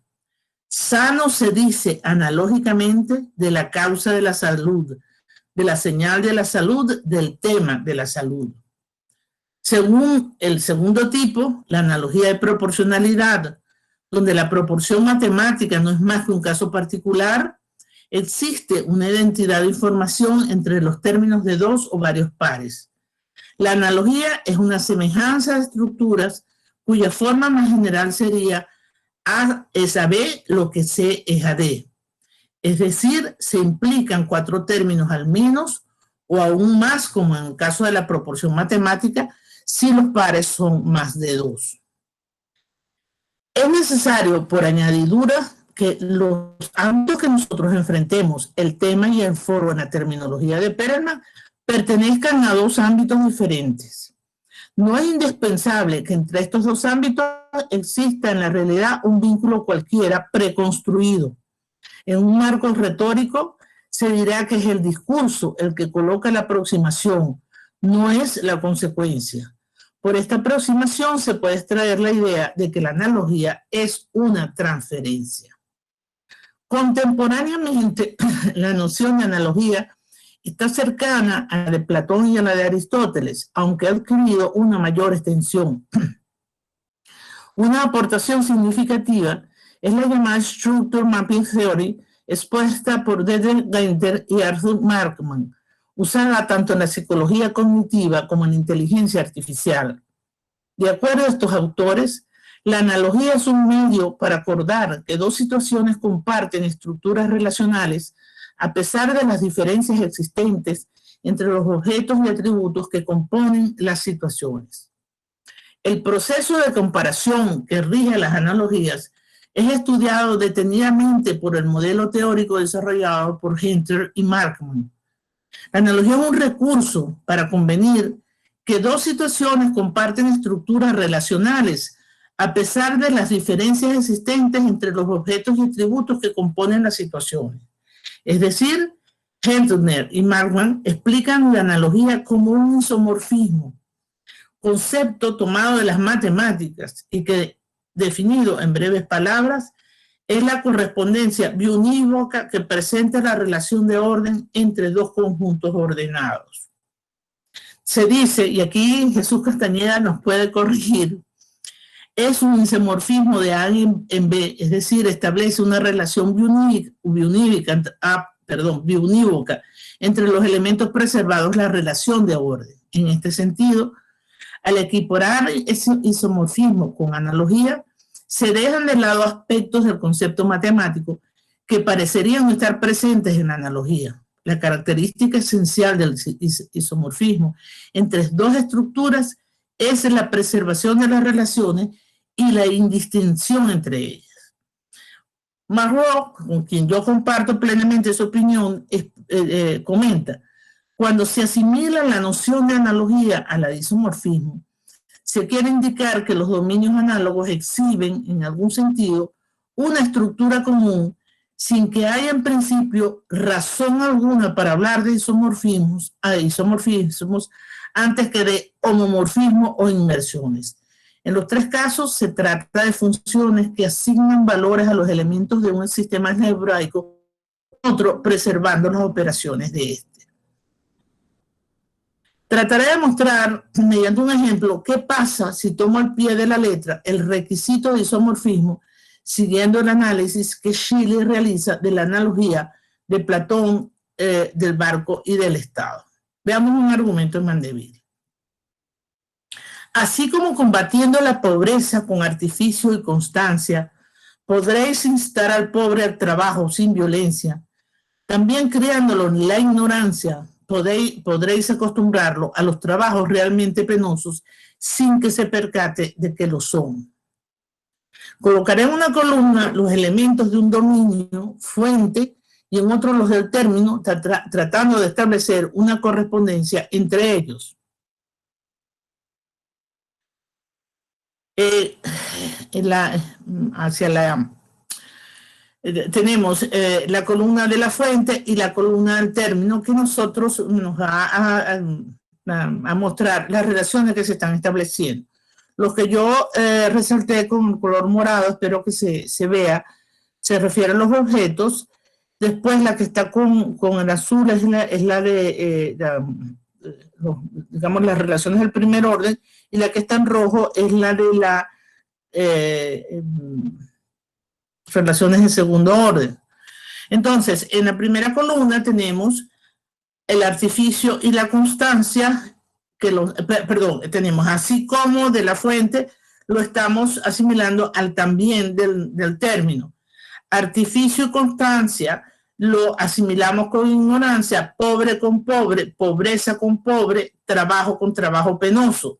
sano se dice analógicamente de la causa de la salud, de la señal de la salud, del tema de la salud. Según el segundo tipo, la analogía de proporcionalidad, donde la proporción matemática no es más que un caso particular, existe una identidad de información entre los términos de dos o varios pares. La analogía es una semejanza de estructuras cuya forma más general sería A es a B lo que C es a D. Es decir, se implican cuatro términos al menos o aún más, como en el caso de la proporción matemática, si los pares son más de dos. Es necesario, por añadidura, que los ámbitos que nosotros enfrentemos, el tema y el foro en la terminología de Perelman, pertenezcan a dos ámbitos diferentes. No es indispensable que entre estos dos ámbitos exista en la realidad un vínculo cualquiera preconstruido. En un marco retórico se dirá que es el discurso el que coloca la aproximación, no es la consecuencia. Por esta aproximación se puede extraer la idea de que la analogía es una transferencia. Contemporáneamente, la noción de analogía está cercana a la de Platón y a la de Aristóteles, aunque ha adquirido una mayor extensión. Una aportación significativa es la llamada Structure Mapping Theory, expuesta por Dietrich Genter y Arthur Markman, usada tanto en la psicología cognitiva como en la inteligencia artificial. De acuerdo a estos autores, la analogía es un medio para acordar que dos situaciones comparten estructuras relacionales a pesar de las diferencias existentes entre los objetos y atributos que componen las situaciones. El proceso de comparación que rige las analogías es estudiado detenidamente por el modelo teórico desarrollado por Genter y Markman. La analogía es un recurso para convenir que dos situaciones comparten estructuras relacionales a pesar de las diferencias existentes entre los objetos y atributos que componen las situaciones. Es decir, Hendner y Markman explican la analogía como un isomorfismo, concepto tomado de las matemáticas y que, definido en breves palabras, es la correspondencia biunívoca que presenta la relación de orden entre dos conjuntos ordenados. Se dice, y aquí Jesús Castañeda nos puede corregir, es un isomorfismo de A en B, es decir, establece una relación biunívoca entre los elementos preservados, la relación de orden. En este sentido, al equiparar ese isomorfismo con analogía, se dejan de lado aspectos del concepto matemático que parecerían estar presentes en la analogía. La característica esencial del isomorfismo entre dos estructuras es la preservación de las relaciones y la indistinción entre ellas. Marrow, con quien yo comparto plenamente su opinión, comenta: cuando se asimila la noción de analogía a la de isomorfismo, se quiere indicar que los dominios análogos exhiben, en algún sentido, una estructura común sin que haya en principio razón alguna para hablar de isomorfismos antes que de homomorfismo o inmersiones. En los tres casos se trata de funciones que asignan valores a los elementos de un sistema algebraico, otro preservando las operaciones de este. Trataré de mostrar, mediante un ejemplo, qué pasa si tomo al pie de la letra el requisito de isomorfismo, siguiendo el análisis que Schiller realiza de la analogía de Platón, del barco y del Estado. Veamos un argumento de Mandeville. Así como combatiendo la pobreza con artificio y constancia, podréis instar al pobre al trabajo sin violencia, también criándolo en la ignorancia, podréis acostumbrarlo a los trabajos realmente penosos sin que se percate de que lo son. Colocaré en una columna los elementos de un dominio, fuente, y en otro los del término, tratando de establecer una correspondencia entre ellos. Tenemos la columna de la fuente y la columna del término, que nosotros nos va a mostrar las relaciones que se están estableciendo. Lo que yo resalté con color morado, espero que se vea, se refiere a los objetos. Después la que está con el azul es la de, digamos, las relaciones del primer orden, y la que está en rojo es la de las relaciones de segundo orden. Entonces, en la primera columna tenemos el artificio y la constancia, tenemos así como de la fuente, lo estamos asimilando al también del término. Artificio y constancia lo asimilamos con ignorancia, pobre con pobre, pobreza con pobre, trabajo con trabajo penoso.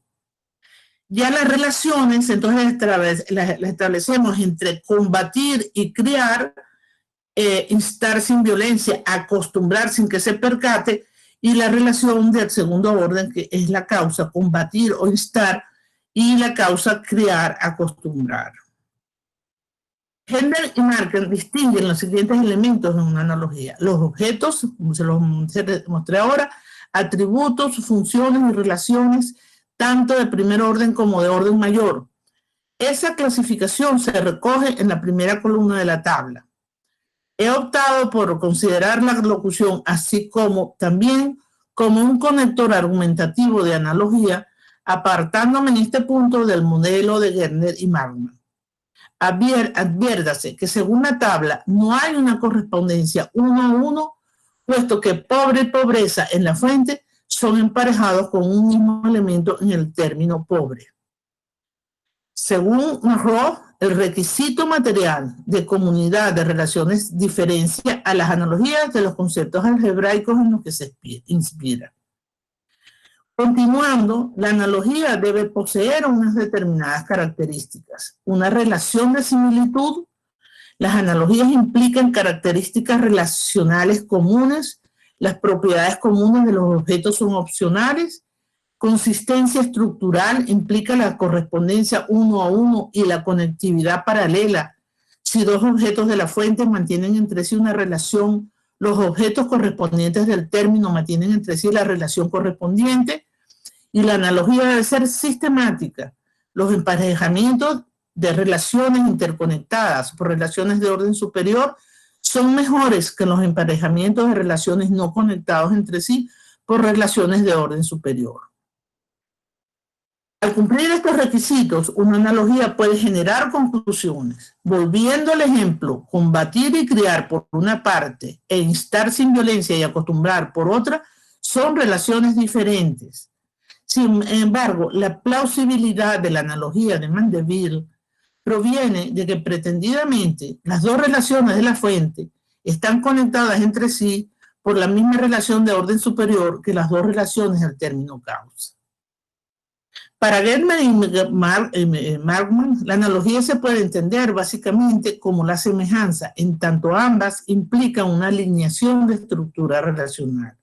Ya las relaciones, entonces las establecemos entre combatir y criar, instar sin violencia, acostumbrar sin que se percate, y la relación del segundo orden, que es la causa, combatir o instar, y la causa, criar, acostumbrar. Hendner y Markman distinguen los siguientes elementos en una analogía: los objetos, como se los mostré ahora, atributos, funciones y relaciones, tanto de primer orden como de orden mayor. Esa clasificación se recoge en la primera columna de la tabla. He optado por considerar la locución así como también como un conector argumentativo de analogía, apartándome en este punto del modelo de Hendner y Markman. Adviértase que según la tabla no hay una correspondencia 1 a 1, puesto que pobre y pobreza en la fuente son emparejados con un mismo elemento en el término pobre. Según Marrow, el requisito material de comunidad de relaciones diferencia a las analogías de los conceptos algebraicos en los que se inspira. Continuando, la analogía debe poseer unas determinadas características. Una relación de similitud. Las analogías implican características relacionales comunes. Las propiedades comunes de los objetos son opcionales. Consistencia estructural implica la correspondencia 1 a 1 y la conectividad paralela si dos objetos de la fuente mantienen entre sí una relación los objetos correspondientes del término mantienen entre sí la relación correspondiente y la analogía debe ser sistemática. Los emparejamientos de relaciones interconectadas por relaciones de orden superior son mejores que los emparejamientos de relaciones no conectados entre sí por relaciones de orden superior. Al cumplir estos requisitos, una analogía puede generar conclusiones. Volviendo al ejemplo, combatir y criar por una parte e instar sin violencia y acostumbrar por otra son relaciones diferentes. Sin embargo, la plausibilidad de la analogía de Mandeville proviene de que pretendidamente las dos relaciones de la fuente están conectadas entre sí por la misma relación de orden superior que las dos relaciones del término causa. Para Gertman y Markman, la analogía se puede entender básicamente como la semejanza, en tanto ambas implican una alineación de estructura relacional.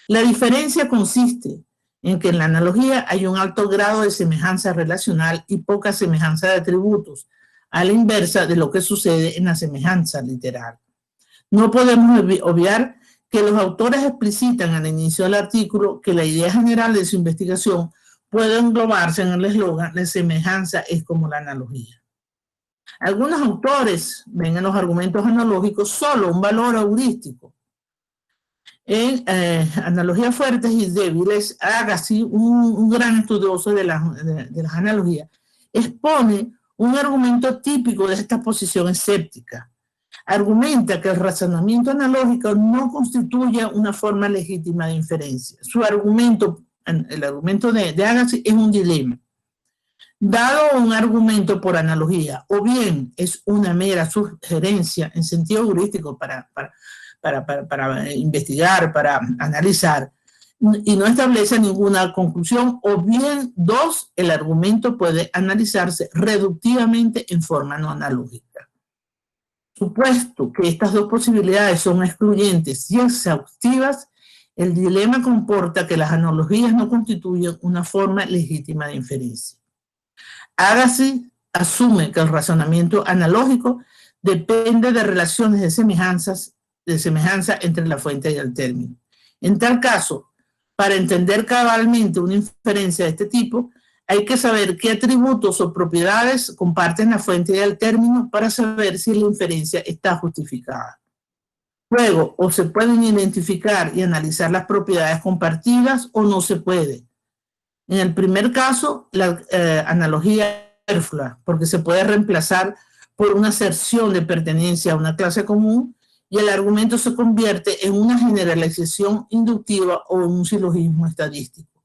La diferencia consiste en que en la analogía hay un alto grado de semejanza relacional y poca semejanza de atributos, a la inversa de lo que sucede en la semejanza literal. No podemos obviar que los autores explicitan al inicio del artículo que la idea general de su investigación puede englobarse en el eslogan "la semejanza es como la analogía". Algunos autores ven en los argumentos analógicos solo un valor heurístico. En Analogías fuertes y débiles, Agassi, un gran estudioso de las analogías, expone un argumento típico de esta posición escéptica. Argumenta que el razonamiento analógico no constituye una forma legítima de inferencia. El argumento de Agassi es un dilema. Dado un argumento por analogía, o bien es una mera sugerencia en sentido heurístico para investigar, para analizar, y no establece ninguna conclusión, o bien, dos, el argumento puede analizarse reductivamente en forma no analógica. Supuesto que estas dos posibilidades son excluyentes y exhaustivas, el dilema comporta que las analogías no constituyen una forma legítima de inferencia. Agassi asume que el razonamiento analógico depende de relaciones de semejanza entre la fuente y el término. En tal caso, para entender cabalmente una inferencia de este tipo, hay que saber qué atributos o propiedades comparten la fuente y el término para saber si la inferencia está justificada. Luego, o se pueden identificar y analizar las propiedades compartidas o no se puede. En el primer caso, la analogía es superflua, porque se puede reemplazar por una aserción de pertenencia a una clase común y el argumento se convierte en una generalización inductiva o en un silogismo estadístico.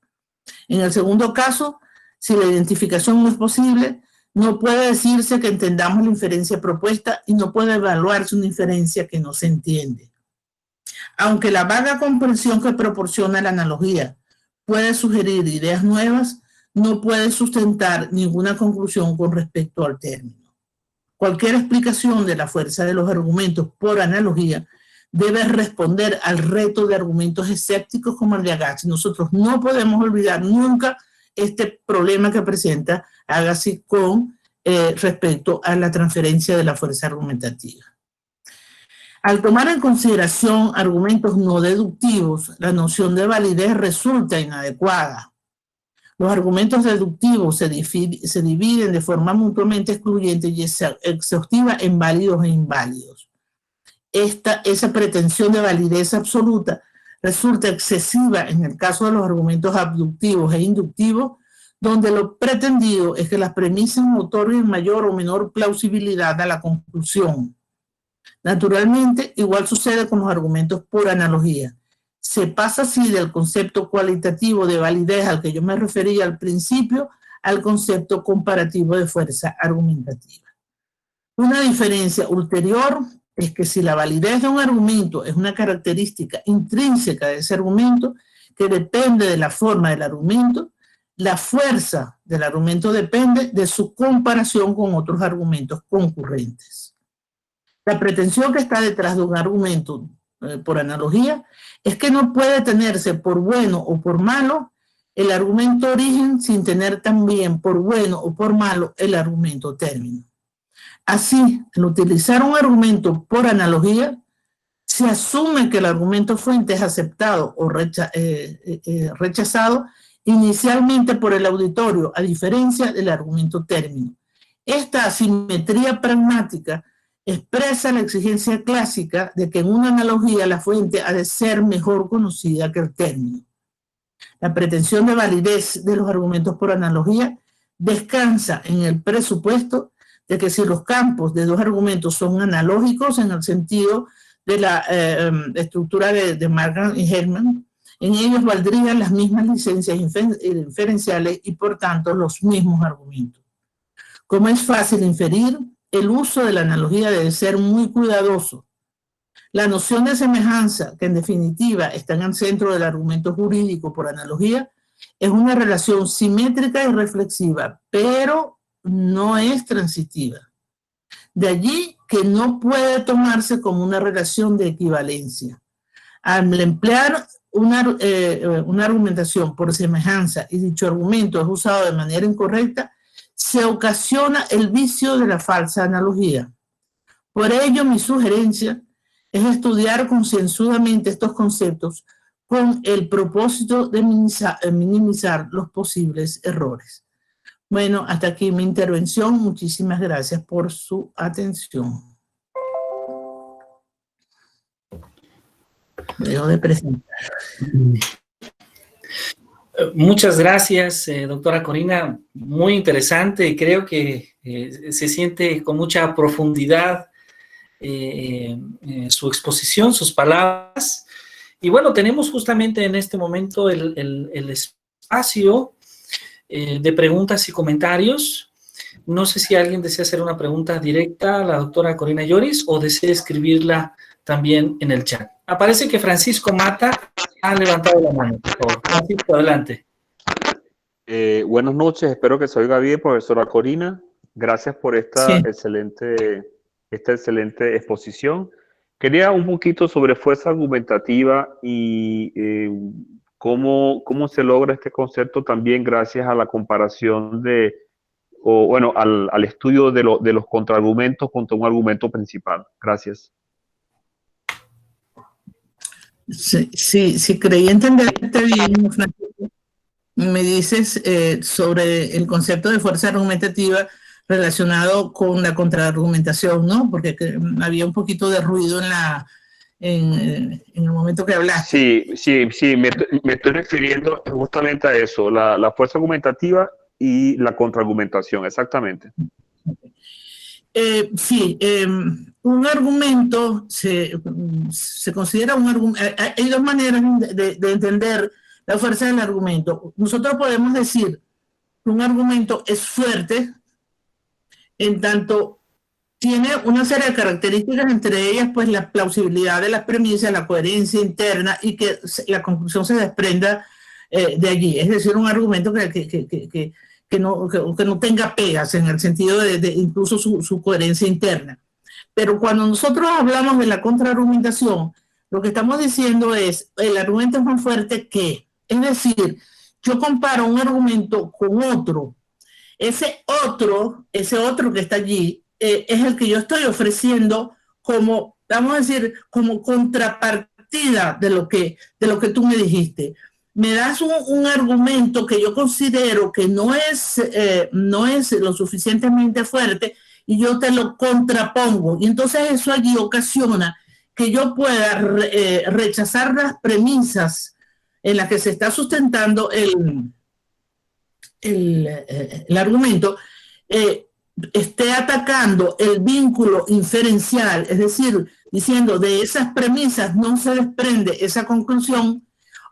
En el segundo caso, si la identificación no es posible, no puede decirse que entendamos la inferencia propuesta y no puede evaluarse una inferencia que no se entiende. Aunque la vaga comprensión que proporciona la analogía puede sugerir ideas nuevas, no puede sustentar ninguna conclusión con respecto al término. Cualquier explicación de la fuerza de los argumentos por analogía debe responder al reto de argumentos escépticos como el de Agassi. Nosotros no podemos olvidar nunca este problema que presenta Agassi con respecto a la transferencia de la fuerza argumentativa. Al tomar en consideración argumentos no deductivos, la noción de validez resulta inadecuada. Los argumentos deductivos se dividen de forma mutuamente excluyente y exhaustiva en válidos e inválidos. Esa pretensión de validez absoluta resulta excesiva en el caso de los argumentos abductivos e inductivos, donde lo pretendido es que las premisas otorguen mayor o menor plausibilidad a la conclusión. Naturalmente, igual sucede con los argumentos por analogía. Se pasa así del concepto cualitativo de validez al que yo me refería al principio al concepto comparativo de fuerza argumentativa. Una diferencia ulterior es que si la validez de un argumento es una característica intrínseca de ese argumento que depende de la forma del argumento, la fuerza del argumento depende de su comparación con otros argumentos concurrentes. La pretensión que está detrás de un argumento por analogía es que no puede tenerse por bueno o por malo el argumento origen sin tener también por bueno o por malo el argumento término. Así, al utilizar un argumento por analogía, se asume que el argumento fuente es aceptado o rechazado inicialmente por el auditorio, a diferencia del argumento término. Esta asimetría pragmática expresa la exigencia clásica de que en una analogía la fuente ha de ser mejor conocida que el término. La pretensión de validez de los argumentos por analogía descansa en el presupuesto de que si los campos de dos argumentos son analógicos en el sentido de la estructura de Markram y Herman, en ellos valdrían las mismas licencias inferenciales y por tanto los mismos argumentos. Como es fácil inferir, el uso de la analogía debe ser muy cuidadoso. La noción de semejanza, que en definitiva está en el centro del argumento jurídico por analogía, es una relación simétrica y reflexiva, pero no es transitiva. De allí que no puede tomarse como una relación de equivalencia. Al emplear una argumentación por semejanza y dicho argumento es usado de manera incorrecta, se ocasiona el vicio de la falsa analogía. Por ello, mi sugerencia es estudiar concienzudamente estos conceptos con el propósito de minimizar los posibles errores. Bueno, hasta aquí mi intervención. Muchísimas gracias por su atención. Dejo de presentar. Muchas gracias, doctora Corina. Muy interesante y creo que se siente con mucha profundidad su exposición, sus palabras. Y bueno, tenemos justamente en este momento el espacio de preguntas y comentarios. No sé si alguien desea hacer una pregunta directa a la doctora Corina Lloris o desea escribirla también en el chat. Aparece que Francisco Mata ha levantado la mano. Por favor, Francisco, adelante. Buenas noches, espero que se oiga bien, profesora Corina. Gracias por esta excelente exposición. Quería un poquito sobre fuerza argumentativa y cómo se logra este concepto también gracias a la comparación al estudio de los contraargumentos contra un argumento principal. Gracias. Si creí entenderte bien, Francisco, me dices sobre el concepto de fuerza argumentativa relacionado con la contraargumentación, ¿no? Porque había un poquito de ruido en el momento que hablaste. Sí, me estoy refiriendo justamente a eso, la fuerza argumentativa y la contraargumentación, exactamente. Un argumento se considera un argumento. Hay dos maneras de entender la fuerza del argumento. Nosotros podemos decir que un argumento es fuerte en tanto tiene una serie de características, entre ellas pues la plausibilidad de las premisas, la coherencia interna y que la conclusión se desprenda de allí. Es decir, un argumento que no tenga pegas en el sentido de incluso su coherencia interna. Pero cuando nosotros hablamos de la contraargumentación, lo que estamos diciendo es, el argumento es más fuerte que, es decir, yo comparo un argumento con otro. Ese otro que está allí es el que yo estoy ofreciendo como, vamos a decir, como contrapartida de lo que tú me dijiste. Me das un argumento que yo considero que no es lo suficientemente fuerte y yo te lo contrapongo. Y entonces eso allí ocasiona que yo pueda rechazar las premisas en las que se está sustentando el argumento, esté atacando el vínculo inferencial, es decir, diciendo de esas premisas no se desprende esa conclusión,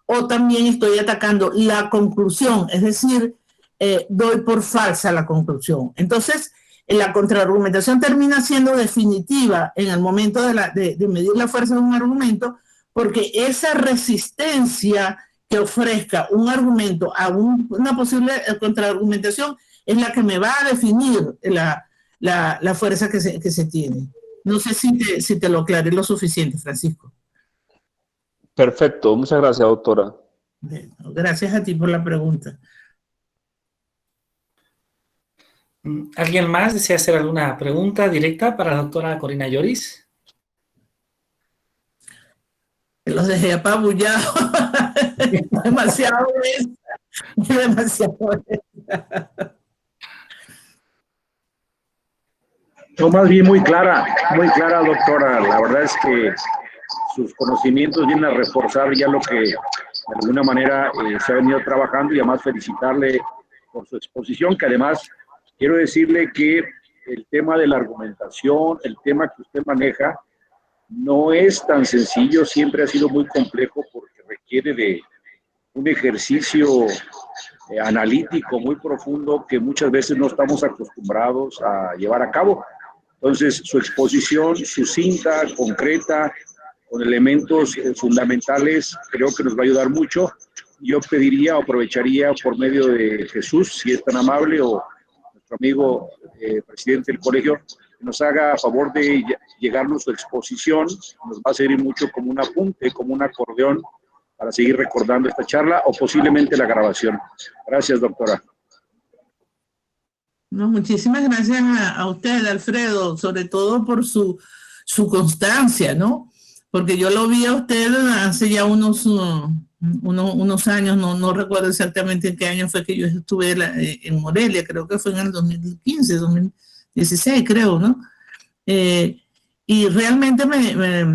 o también estoy atacando la conclusión, es decir, doy por falsa la conclusión. Entonces, la contraargumentación termina siendo definitiva en el momento de medir la fuerza de un argumento, porque esa resistencia que ofrezca un argumento a una posible contraargumentación es la que me va a definir la fuerza que se tiene. No sé si te lo aclaré lo suficiente, Francisco. Perfecto, muchas gracias, doctora. Gracias a ti por la pregunta. ¿Alguien más desea hacer alguna pregunta directa para la doctora Corina Lloris? los dejé apabullados. Demasiado demasiado. No, más bien muy clara, doctora. La verdad es que sus conocimientos vienen a reforzar ya lo que de alguna manera se ha venido trabajando, y además felicitarle por su exposición, que además quiero decirle que el tema de la argumentación, el tema que usted maneja, no es tan sencillo, siempre ha sido muy complejo porque requiere de un ejercicio analítico muy profundo que muchas veces no estamos acostumbrados a llevar a cabo. Entonces, su exposición sucinta, concreta, con elementos fundamentales, creo que nos va a ayudar mucho. Yo pediría o aprovecharía por medio de Jesús, si es tan amable, o nuestro amigo presidente del colegio, que nos haga a favor de llegarnos su exposición. Nos va a servir mucho como un apunte, como un acordeón, para seguir recordando esta charla, o posiblemente la grabación. Gracias, doctora. No, muchísimas gracias a usted, Alfredo, sobre todo por su constancia, ¿no? Porque yo lo vi a usted hace ya unos años, no recuerdo exactamente en qué año fue que yo estuve en Morelia, creo que fue en el 2015, 2016, creo, ¿no? Y realmente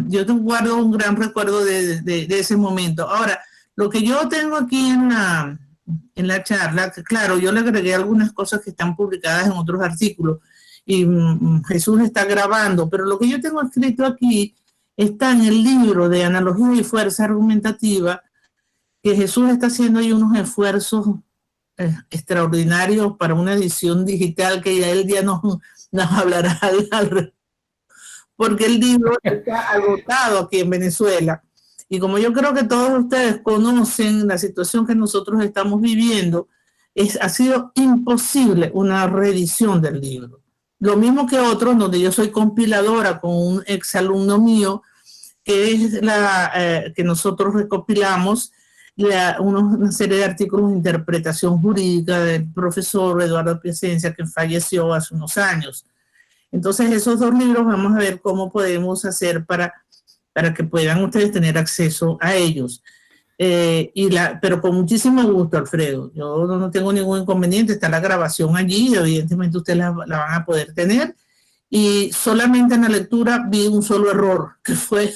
yo te guardo un gran recuerdo de ese momento. Ahora, lo que yo tengo aquí en la charla, claro, yo le agregué algunas cosas que están publicadas en otros artículos, y Jesús está grabando, pero lo que yo tengo escrito aquí está en el libro de Analogía y Fuerza Argumentativa, que Jesús está haciendo ahí unos esfuerzos extraordinarios para una edición digital que ya él ya nos hablará porque el libro está agotado aquí en Venezuela. Y como yo creo que todos ustedes conocen la situación que nosotros estamos viviendo, ha sido imposible una reedición del libro. Lo mismo que otros, donde yo soy compiladora con un exalumno mío, que es que nosotros recopilamos una serie de artículos de interpretación jurídica del profesor Eduardo Piasencia, que falleció hace unos años. Entonces, esos dos libros vamos a ver cómo podemos hacer para que puedan ustedes tener acceso a ellos. Pero con muchísimo gusto, Alfredo. Yo no tengo ningún inconveniente, está la grabación allí, evidentemente ustedes la van a poder tener. Y solamente en la lectura vi un solo error, que fue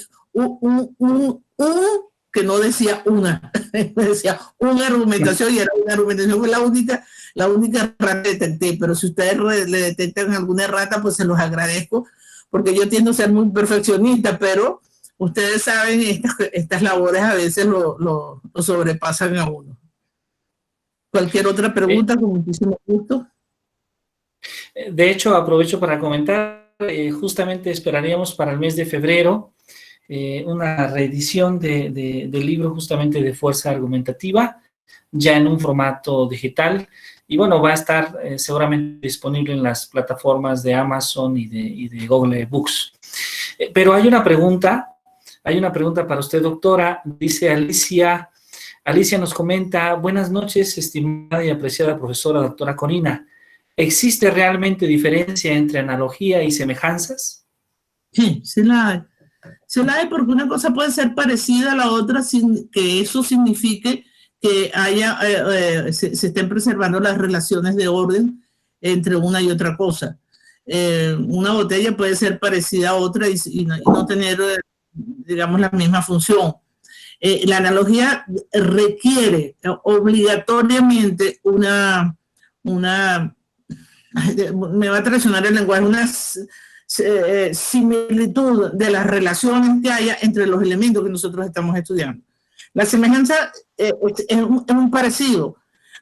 que no decía una, decía una argumentación, y era una argumentación, fue la única errata que detecté. Pero si ustedes le detectan alguna errata, pues se los agradezco, porque yo tiendo a ser muy perfeccionista, pero ustedes saben, estas labores a veces lo sobrepasan a uno. Cualquier otra pregunta, con muchísimo gusto. De hecho, aprovecho para comentar, justamente esperaríamos para el mes de febrero una reedición del libro justamente de Fuerza Argumentativa, ya en un formato digital, y bueno, va a estar seguramente disponible en las plataformas de Amazon y de Google Books. Pero hay una pregunta para usted, doctora. Dice Alicia nos comenta: buenas noches, estimada y apreciada profesora doctora Corina. ¿Existe realmente diferencia entre analogía y semejanzas? Sí, se la hay. Se la hay, porque una cosa puede ser parecida a la otra sin que eso signifique que se estén preservando las relaciones de orden entre una y otra cosa. Una botella puede ser parecida a otra y no tener, digamos, la misma función. La analogía requiere obligatoriamente me va a traicionar el lenguaje, una similitud de las relaciones que haya entre los elementos que nosotros estamos estudiando. La semejanza es un parecido,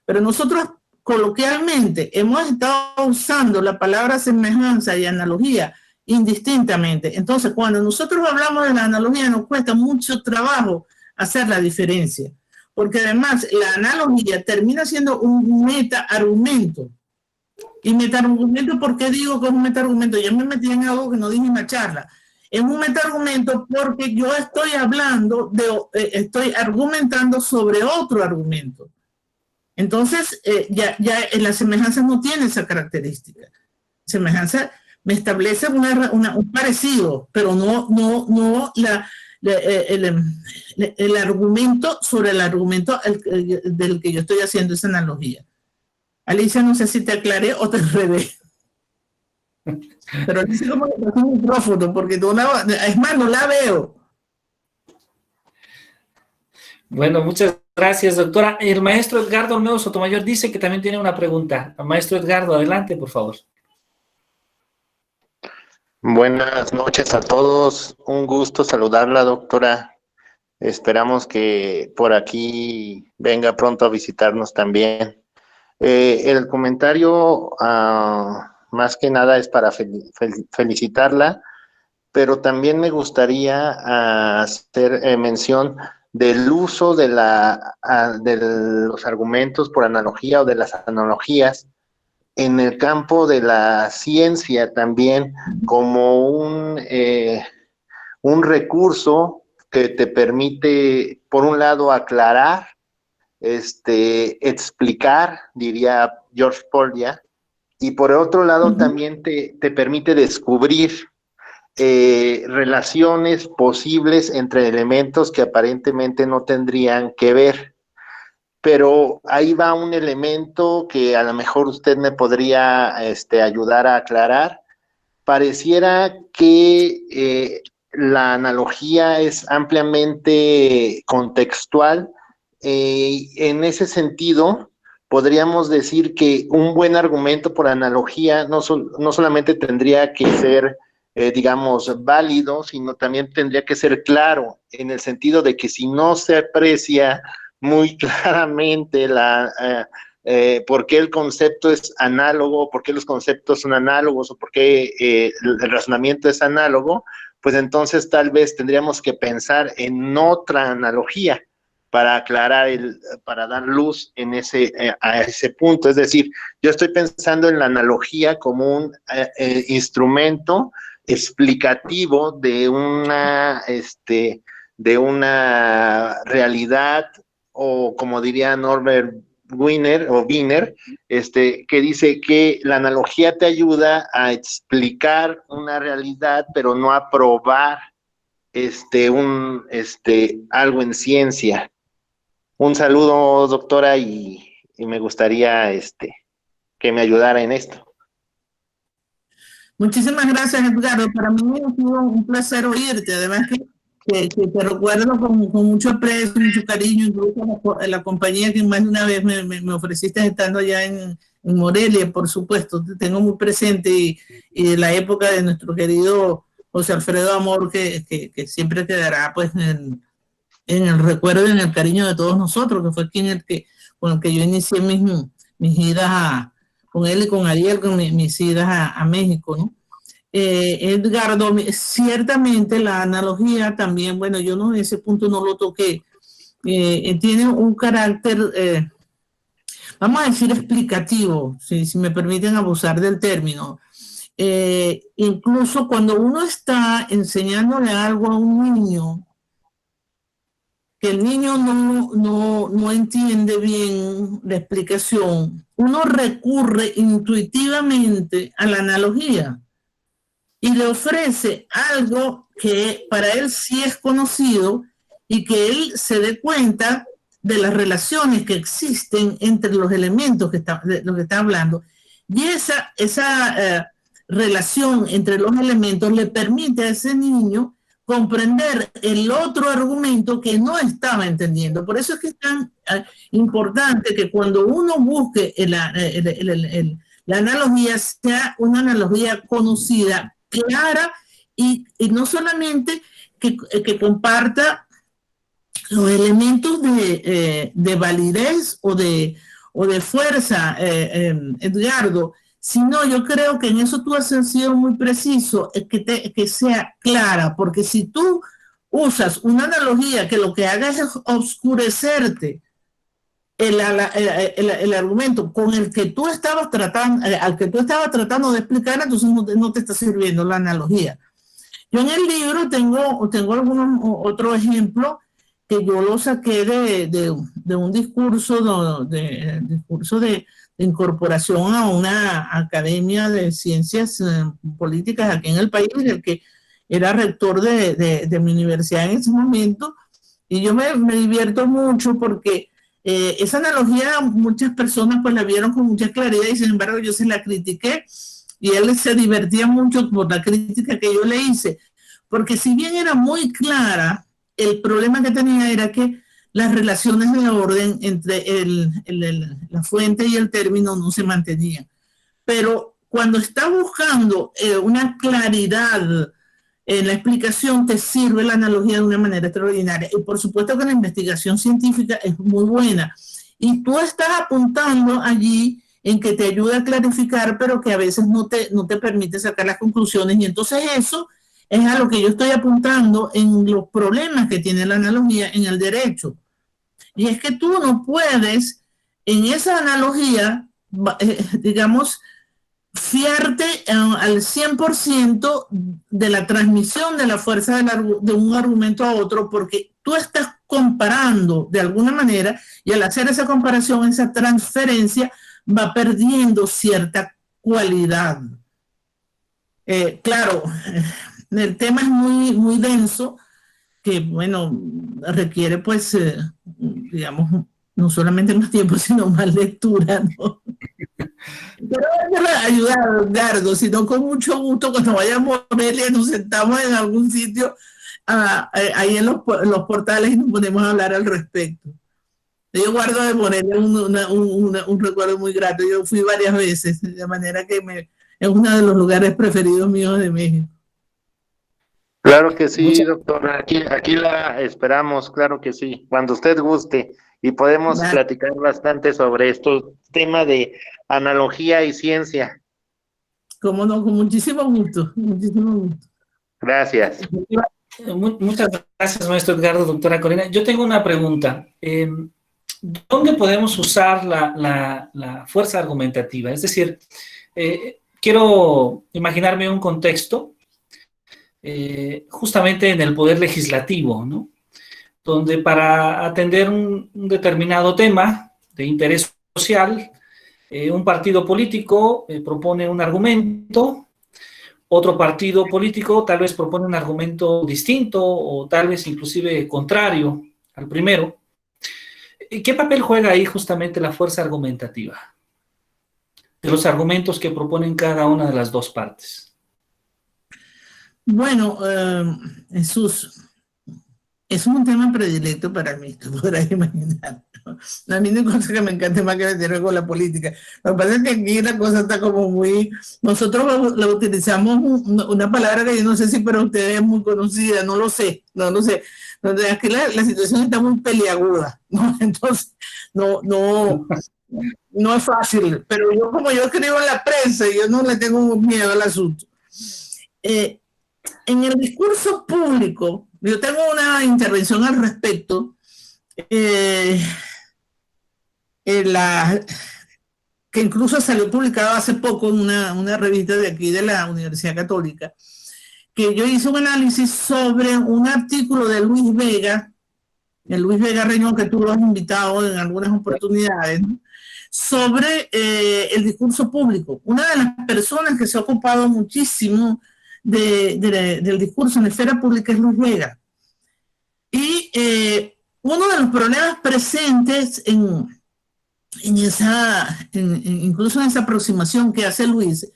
pero nosotros coloquialmente hemos estado usando la palabra semejanza y analogía indistintamente. Entonces, cuando nosotros hablamos de la analogía, nos cuesta mucho trabajo hacer la diferencia, porque además la analogía termina siendo un meta-argumento. Y meta-argumento, ¿por qué digo que es un meta-argumento? Ya me metí en algo que no dije en la charla. Es un meta-argumento porque yo estoy estoy argumentando sobre otro argumento. Entonces, ya la semejanza no tiene esa característica. Semejanza me establece un parecido, pero no el argumento sobre el argumento del que yo estoy haciendo esa analogía. Alicia, no sé si te aclaré o te enredé. Pero Alicia, ¿cómo le pasó un micrófono? Porque es más, no la veo. Bueno, muchas gracias, doctora. El maestro Edgardo Olmedo Sotomayor dice que también tiene una pregunta. Maestro Edgardo, adelante, por favor. Buenas noches a todos. Un gusto saludarla, doctora. Esperamos que por aquí venga pronto a visitarnos también. El comentario, más que nada, es para felicitarla, pero también me gustaría hacer mención del uso de los argumentos por analogía o de las analogías en el campo de la ciencia también como un recurso que te permite, por un lado, aclarar, explicar, diría George Polya, y por otro lado también te permite descubrir relaciones posibles entre elementos que aparentemente no tendrían que ver. Pero ahí va un elemento que a lo mejor usted me podría ayudar a aclarar. Pareciera que la analogía es ampliamente contextual. En ese sentido, podríamos decir que un buen argumento por analogía no solamente tendría que ser, digamos, válido, sino también tendría que ser claro, en el sentido de que si no se aprecia muy claramente por qué el concepto es análogo, por qué los conceptos son análogos o por qué el razonamiento es análogo, pues entonces tal vez tendríamos que pensar en otra analogía para aclarar, para dar luz a ese punto. Es decir, yo estoy pensando en la analogía como un instrumento explicativo de una realidad, o como diría Norbert Wiener, que dice que la analogía te ayuda a explicar una realidad, pero no a probar algo en ciencia. Un saludo, doctora, y me gustaría que me ayudara en esto. Muchísimas gracias, Edgardo. Para mí ha sido un placer oírte. Además que te recuerdo con mucho aprecio, mucho cariño, incluso la compañía que más de una vez me ofreciste estando allá en Morelia, por supuesto. Te tengo muy presente y de la época de nuestro querido José Alfredo Amor, que siempre quedará pues en el recuerdo y en el cariño de todos nosotros, que fue con el que yo inicié mis idas con él y con Ariel, con mis idas a México, ¿no? Edgardo, ciertamente la analogía también, bueno, yo no, ese punto no lo toqué, tiene un carácter, vamos a decir, explicativo, si me permiten abusar del término. Incluso cuando uno está enseñándole algo a un niño, que el niño no entiende bien la explicación, uno recurre intuitivamente a la analogía y le ofrece algo que para él sí es conocido y que él se dé cuenta de las relaciones que existen entre los elementos de los que está hablando. Y esa relación entre los elementos le permite a ese niño comprender el otro argumento que no estaba entendiendo. Por eso es que es tan importante que cuando uno busque la analogía, sea una analogía conocida, clara, y no solamente que comparta los elementos de validez o de fuerza, Edgardo, sino yo creo que en eso tú has sido muy preciso, que sea clara, porque si tú usas una analogía que lo que haga es oscurecerte el argumento con el que tú estabas tratando, al que tú estabas tratando de explicar, entonces no te está sirviendo la analogía. Yo en el libro tengo algunos otro ejemplo que yo lo saqué de un discurso de incorporación a una academia de ciencias políticas aquí en el país, era rector de mi universidad en ese momento, y yo me divierto mucho porque esa analogía muchas personas pues la vieron con mucha claridad y sin embargo yo se la critiqué y él se divertía mucho por la crítica que yo le hice, porque si bien era muy clara, el problema que tenía era que las relaciones de orden entre la fuente y el término no se mantenían. Pero cuando estás buscando una claridad en la explicación, te sirve la analogía de una manera extraordinaria. Y por supuesto que la investigación científica es muy buena. Y tú estás apuntando allí en que te ayuda a clarificar, pero que a veces no te permite sacar las conclusiones. Y entonces eso es a lo que yo estoy apuntando en los problemas que tiene la analogía en el derecho. Y es que tú no puedes, en esa analogía, digamos, fiarte al 100% de la transmisión de la fuerza de un argumento a otro, porque tú estás comparando de alguna manera, y al hacer esa comparación, esa transferencia va perdiendo cierta cualidad. Claro, el tema es muy, muy denso, que, bueno, requiere, pues, digamos, no solamente más tiempo, sino más lectura, ¿no? Pero no me ayudar, Gardo, sino con mucho gusto cuando vayamos a Morelia nos sentamos en algún sitio ahí en los portales y nos ponemos a hablar al respecto. Yo guardo de Morelia un recuerdo muy grato. Yo fui varias veces, de manera que es uno de los lugares preferidos míos de México. Claro que sí, doctora. Aquí la esperamos, claro que sí, cuando usted guste. Y podemos platicar bastante sobre estos temas de analogía y ciencia. Cómo no, con muchísimo gusto, muchísimo gusto. Gracias. Muchas gracias, maestro Edgardo, doctora Corina. Yo tengo una pregunta. ¿Dónde podemos usar la fuerza argumentativa? Es decir, quiero imaginarme un contexto justamente en el poder legislativo, ¿no? Donde para atender un determinado tema de interés social, un partido político propone un argumento, otro partido político tal vez propone un argumento distinto o tal vez inclusive contrario al primero. ¿Qué papel juega ahí justamente la fuerza argumentativa de los argumentos que proponen cada una de las dos partes? Bueno, Jesús, es un tema predilecto para mí, tú podrás imaginar, ¿no? A mí no hay cosa que me encante más que meterme con la política. Lo que pasa es que aquí la cosa está como muy... Nosotros lo utilizamos una palabra que yo no sé si para ustedes es muy conocida, no lo sé. Aquí la situación está muy peliaguda, ¿no? Entonces, no es fácil, pero yo como yo escribo en la prensa, yo no le tengo miedo al asunto. En el discurso público, yo tengo una intervención al respecto, que incluso salió publicado hace poco en una revista de aquí de la Universidad Católica, que yo hice un análisis sobre un artículo de Luis Vega, el Luis Vega Reñón, que tú lo has invitado en algunas oportunidades, ¿no? Sobre el discurso público. Una de las personas que se ha ocupado muchísimo del discurso en la esfera pública es Luis Vega. Y uno de los problemas presentes incluso en esa aproximación que hace Luis,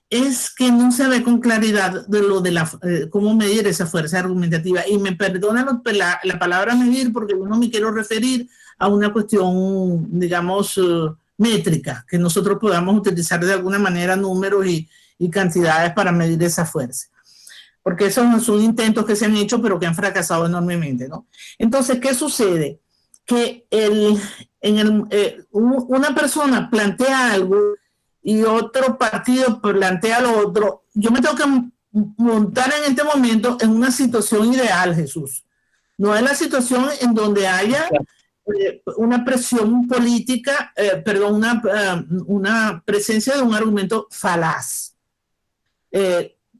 es que no se ve con claridad de cómo medir esa fuerza argumentativa. Y me perdona la palabra medir porque yo no me quiero referir a una cuestión, digamos, métrica, que nosotros podamos utilizar de alguna manera números y cantidades para medir esa fuerza. Porque esos no son intentos que se han hecho, pero que han fracasado enormemente, ¿no? Entonces, ¿qué sucede? Que una persona plantea algo y otro partido plantea lo otro. Yo me tengo que montar en este momento en una situación ideal, Jesús. No es la situación en donde haya una presión política, una presencia de un argumento falaz.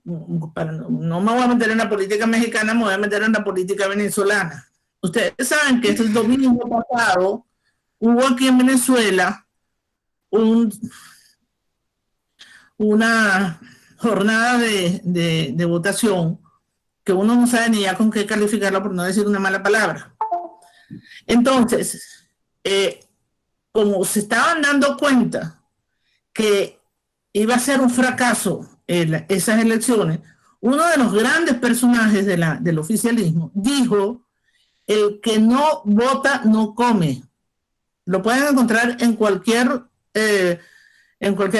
No me voy a meter en la política mexicana, me voy a meter en la política venezolana. Ustedes saben que este domingo pasado hubo aquí en Venezuela una jornada de votación que uno no sabe ni ya con qué calificarlo por no decir una mala palabra. Entonces, como se estaban dando cuenta que iba a ser un fracaso esas elecciones, uno de los grandes personajes del oficialismo dijo: el que no vota no come. Lo pueden encontrar en cualquier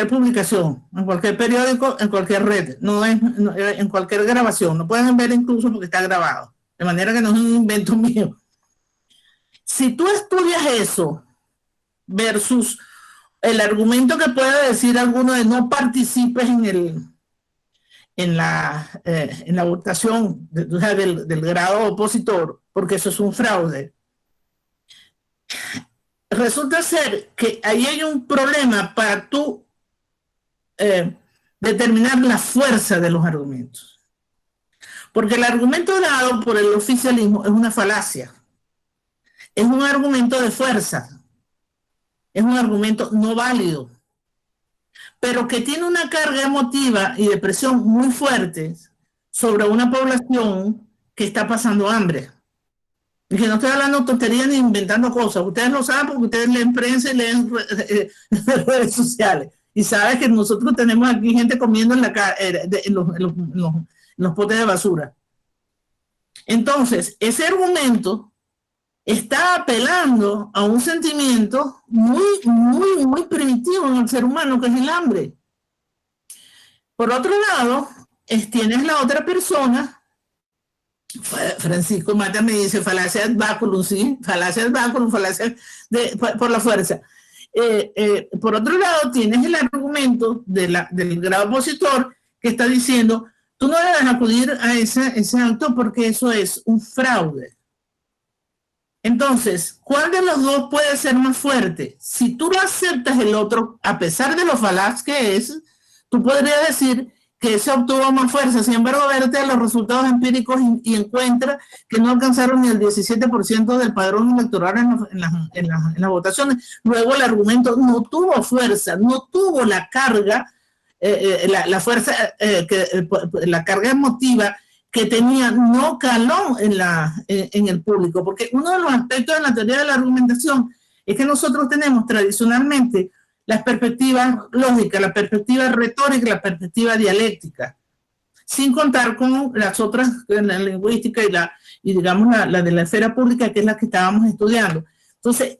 publicación, en cualquier periódico, en cualquier red, en cualquier grabación. Lo pueden ver incluso porque está grabado, de manera que no es un invento mío. Si tú estudias eso versus el argumento que puede decir alguno de no participes en la votación del grado opositor, porque eso es un fraude, resulta ser que ahí hay un problema para tú determinar la fuerza de los argumentos. Porque el argumento dado por el oficialismo es una falacia. Es un argumento de fuerza. Es un argumento no válido, pero que tiene una carga emotiva y de presión muy fuerte sobre una población que está pasando hambre. Y que no estoy hablando tonterías ni inventando cosas. Ustedes lo saben porque ustedes leen prensa y leen redes sociales. Y saben que nosotros tenemos aquí gente comiendo en los potes de basura. Entonces, ese argumento está apelando a un sentimiento muy, muy, muy primitivo en el ser humano, que es el hambre. Por otro lado, tienes la otra persona. Francisco Mata me dice falacia ad baculum, sí, falacia ad baculum, falacia por la fuerza. Por otro lado, tienes el argumento del grado opositor que está diciendo: tú no debes acudir a ese acto porque eso es un fraude. Entonces, ¿cuál de los dos puede ser más fuerte? Si tú lo aceptas el otro, a pesar de lo falaz que es, tú podrías decir que ese obtuvo más fuerza. Sin embargo, verte a los resultados empíricos y encuentra que no alcanzaron ni el 17% del padrón electoral en las votaciones. Luego el argumento no tuvo fuerza, no tuvo la carga, la fuerza, la carga emotiva que tenía, no caló en el público. Porque uno de los aspectos de la teoría de la argumentación es que nosotros tenemos tradicionalmente las perspectivas lógicas, la perspectiva retórica y la perspectiva dialéctica, sin contar con las otras, la lingüística y digamos la de la esfera pública, que es la que estábamos estudiando. Entonces,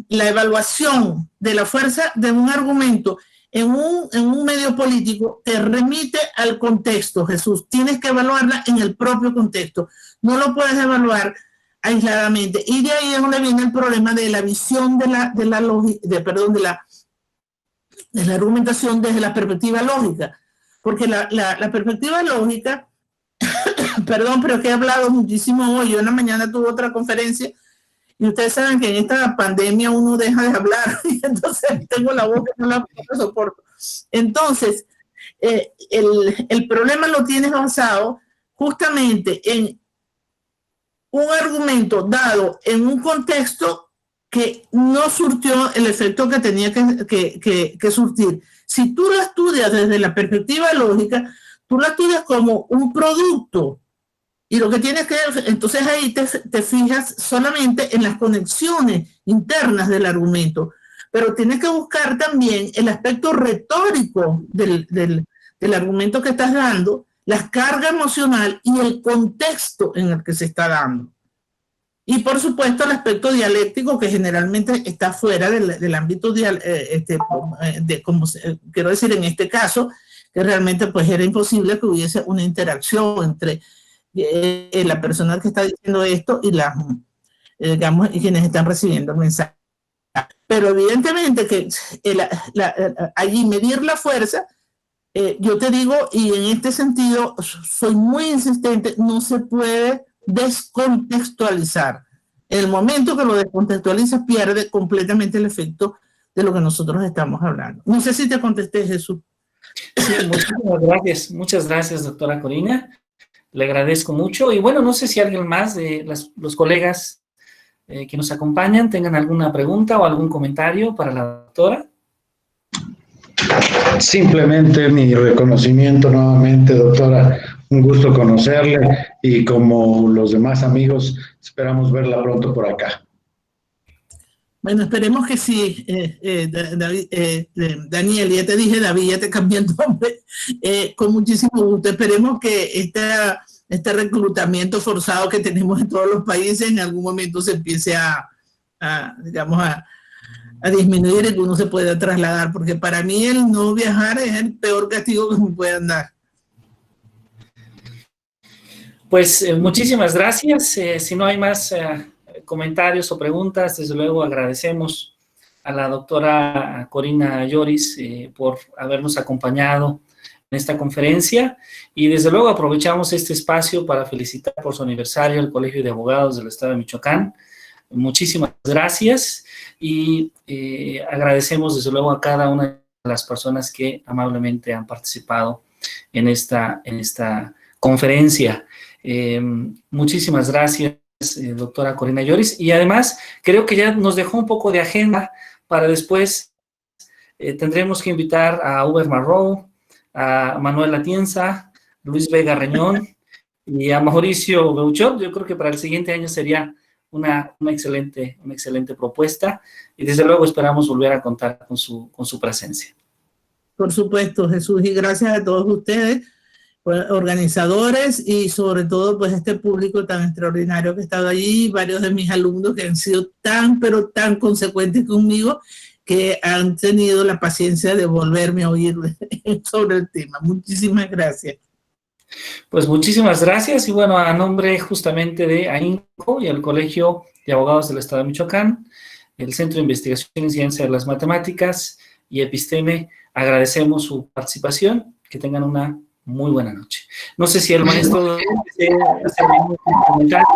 la evaluación de la fuerza de un argumento en un medio político te remite al contexto, Jesús. Tienes que evaluarla en el propio contexto. No lo puedes evaluar aisladamente. Y de ahí es donde viene el problema de la visión de la argumentación desde la perspectiva lógica. Porque la perspectiva lógica, perdón, pero es que he hablado muchísimo hoy. Yo en la mañana tuve otra conferencia y ustedes saben que en esta pandemia uno deja de hablar y entonces tengo la boca que no la soporto. Entonces, el problema lo tienes basado justamente en un argumento dado en un contexto que no surtió el efecto que tenía que surtir. Si tú lo estudias desde la perspectiva lógica, tú lo estudias como un producto. Y lo que tienes que, entonces ahí te fijas solamente en las conexiones internas del argumento, pero tienes que buscar también el aspecto retórico del argumento que estás dando, la carga emocional y el contexto en el que se está dando. Y por supuesto el aspecto dialéctico, que generalmente está fuera del ámbito quiero decir, en este caso, que realmente pues era imposible que hubiese una interacción entre la persona que está diciendo esto y digamos, y quienes están recibiendo el mensaje. Pero evidentemente que allí medir la fuerza, yo te digo, y en este sentido soy muy insistente, no se puede descontextualizar. En el momento que lo descontextualizas, pierde completamente el efecto de lo que nosotros estamos hablando. No sé si te contesté, Jesús. Sí, muchas gracias, doctora Corina. Le agradezco mucho. Y bueno, no sé si alguien más de los colegas que nos acompañan tengan alguna pregunta o algún comentario para la doctora. Simplemente mi reconocimiento nuevamente, doctora, un gusto conocerle y como los demás amigos, esperamos verla pronto por acá. Bueno, esperemos que sí, Daniel, ya te dije David, ya te cambié el nombre, con muchísimo gusto. Esperemos que este reclutamiento forzado que tenemos en todos los países en algún momento se empiece digamos, a disminuir y que uno se pueda trasladar, porque para mí el no viajar es el peor castigo que me puedan dar. Pues muchísimas gracias. Si no hay más comentarios o preguntas, desde luego agradecemos a la doctora Corina Lloris por habernos acompañado en esta conferencia y desde luego aprovechamos este espacio para felicitar por su aniversario al Colegio de Abogados del Estado de Michoacán. Muchísimas gracias y agradecemos desde luego a cada una de las personas que amablemente han participado en esta conferencia. Muchísimas gracias, doctora Corina Lloris, y además creo que ya nos dejó un poco de agenda para después. Tendremos que invitar a Uber Marrow, a Manuel Atienza, Luis Vega Reñón y a Mauricio Beuchot. Yo creo que para el siguiente año sería una excelente propuesta y desde luego esperamos volver a contar con su presencia. Por supuesto, Jesús, y gracias a todos ustedes, organizadores y sobre todo pues este público tan extraordinario que ha estado allí, varios de mis alumnos que han sido pero tan consecuentes conmigo que han tenido la paciencia de volverme a oír sobre el tema. Muchísimas gracias. Pues muchísimas gracias y bueno, a nombre justamente de AINCO y el Colegio de Abogados del Estado de Michoacán, el Centro de Investigación y Ciencia de las Matemáticas y Episteme, agradecemos su participación. Que tengan una muy buena noche. No sé si el maestro desea hacer algún comentario.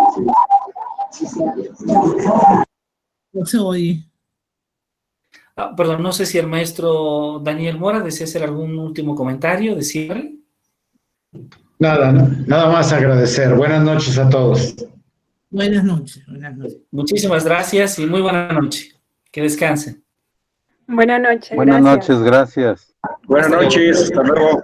No se oye. Perdón, no sé si el maestro Daniel Mora desea hacer algún último comentario de cierre. Nada más agradecer. Buenas noches a todos. Buenas noches. Buenas noches. Muchísimas gracias y muy buena noche. Que descansen. Buenas noches. Buenas noches, gracias. Buenas noches, hasta luego.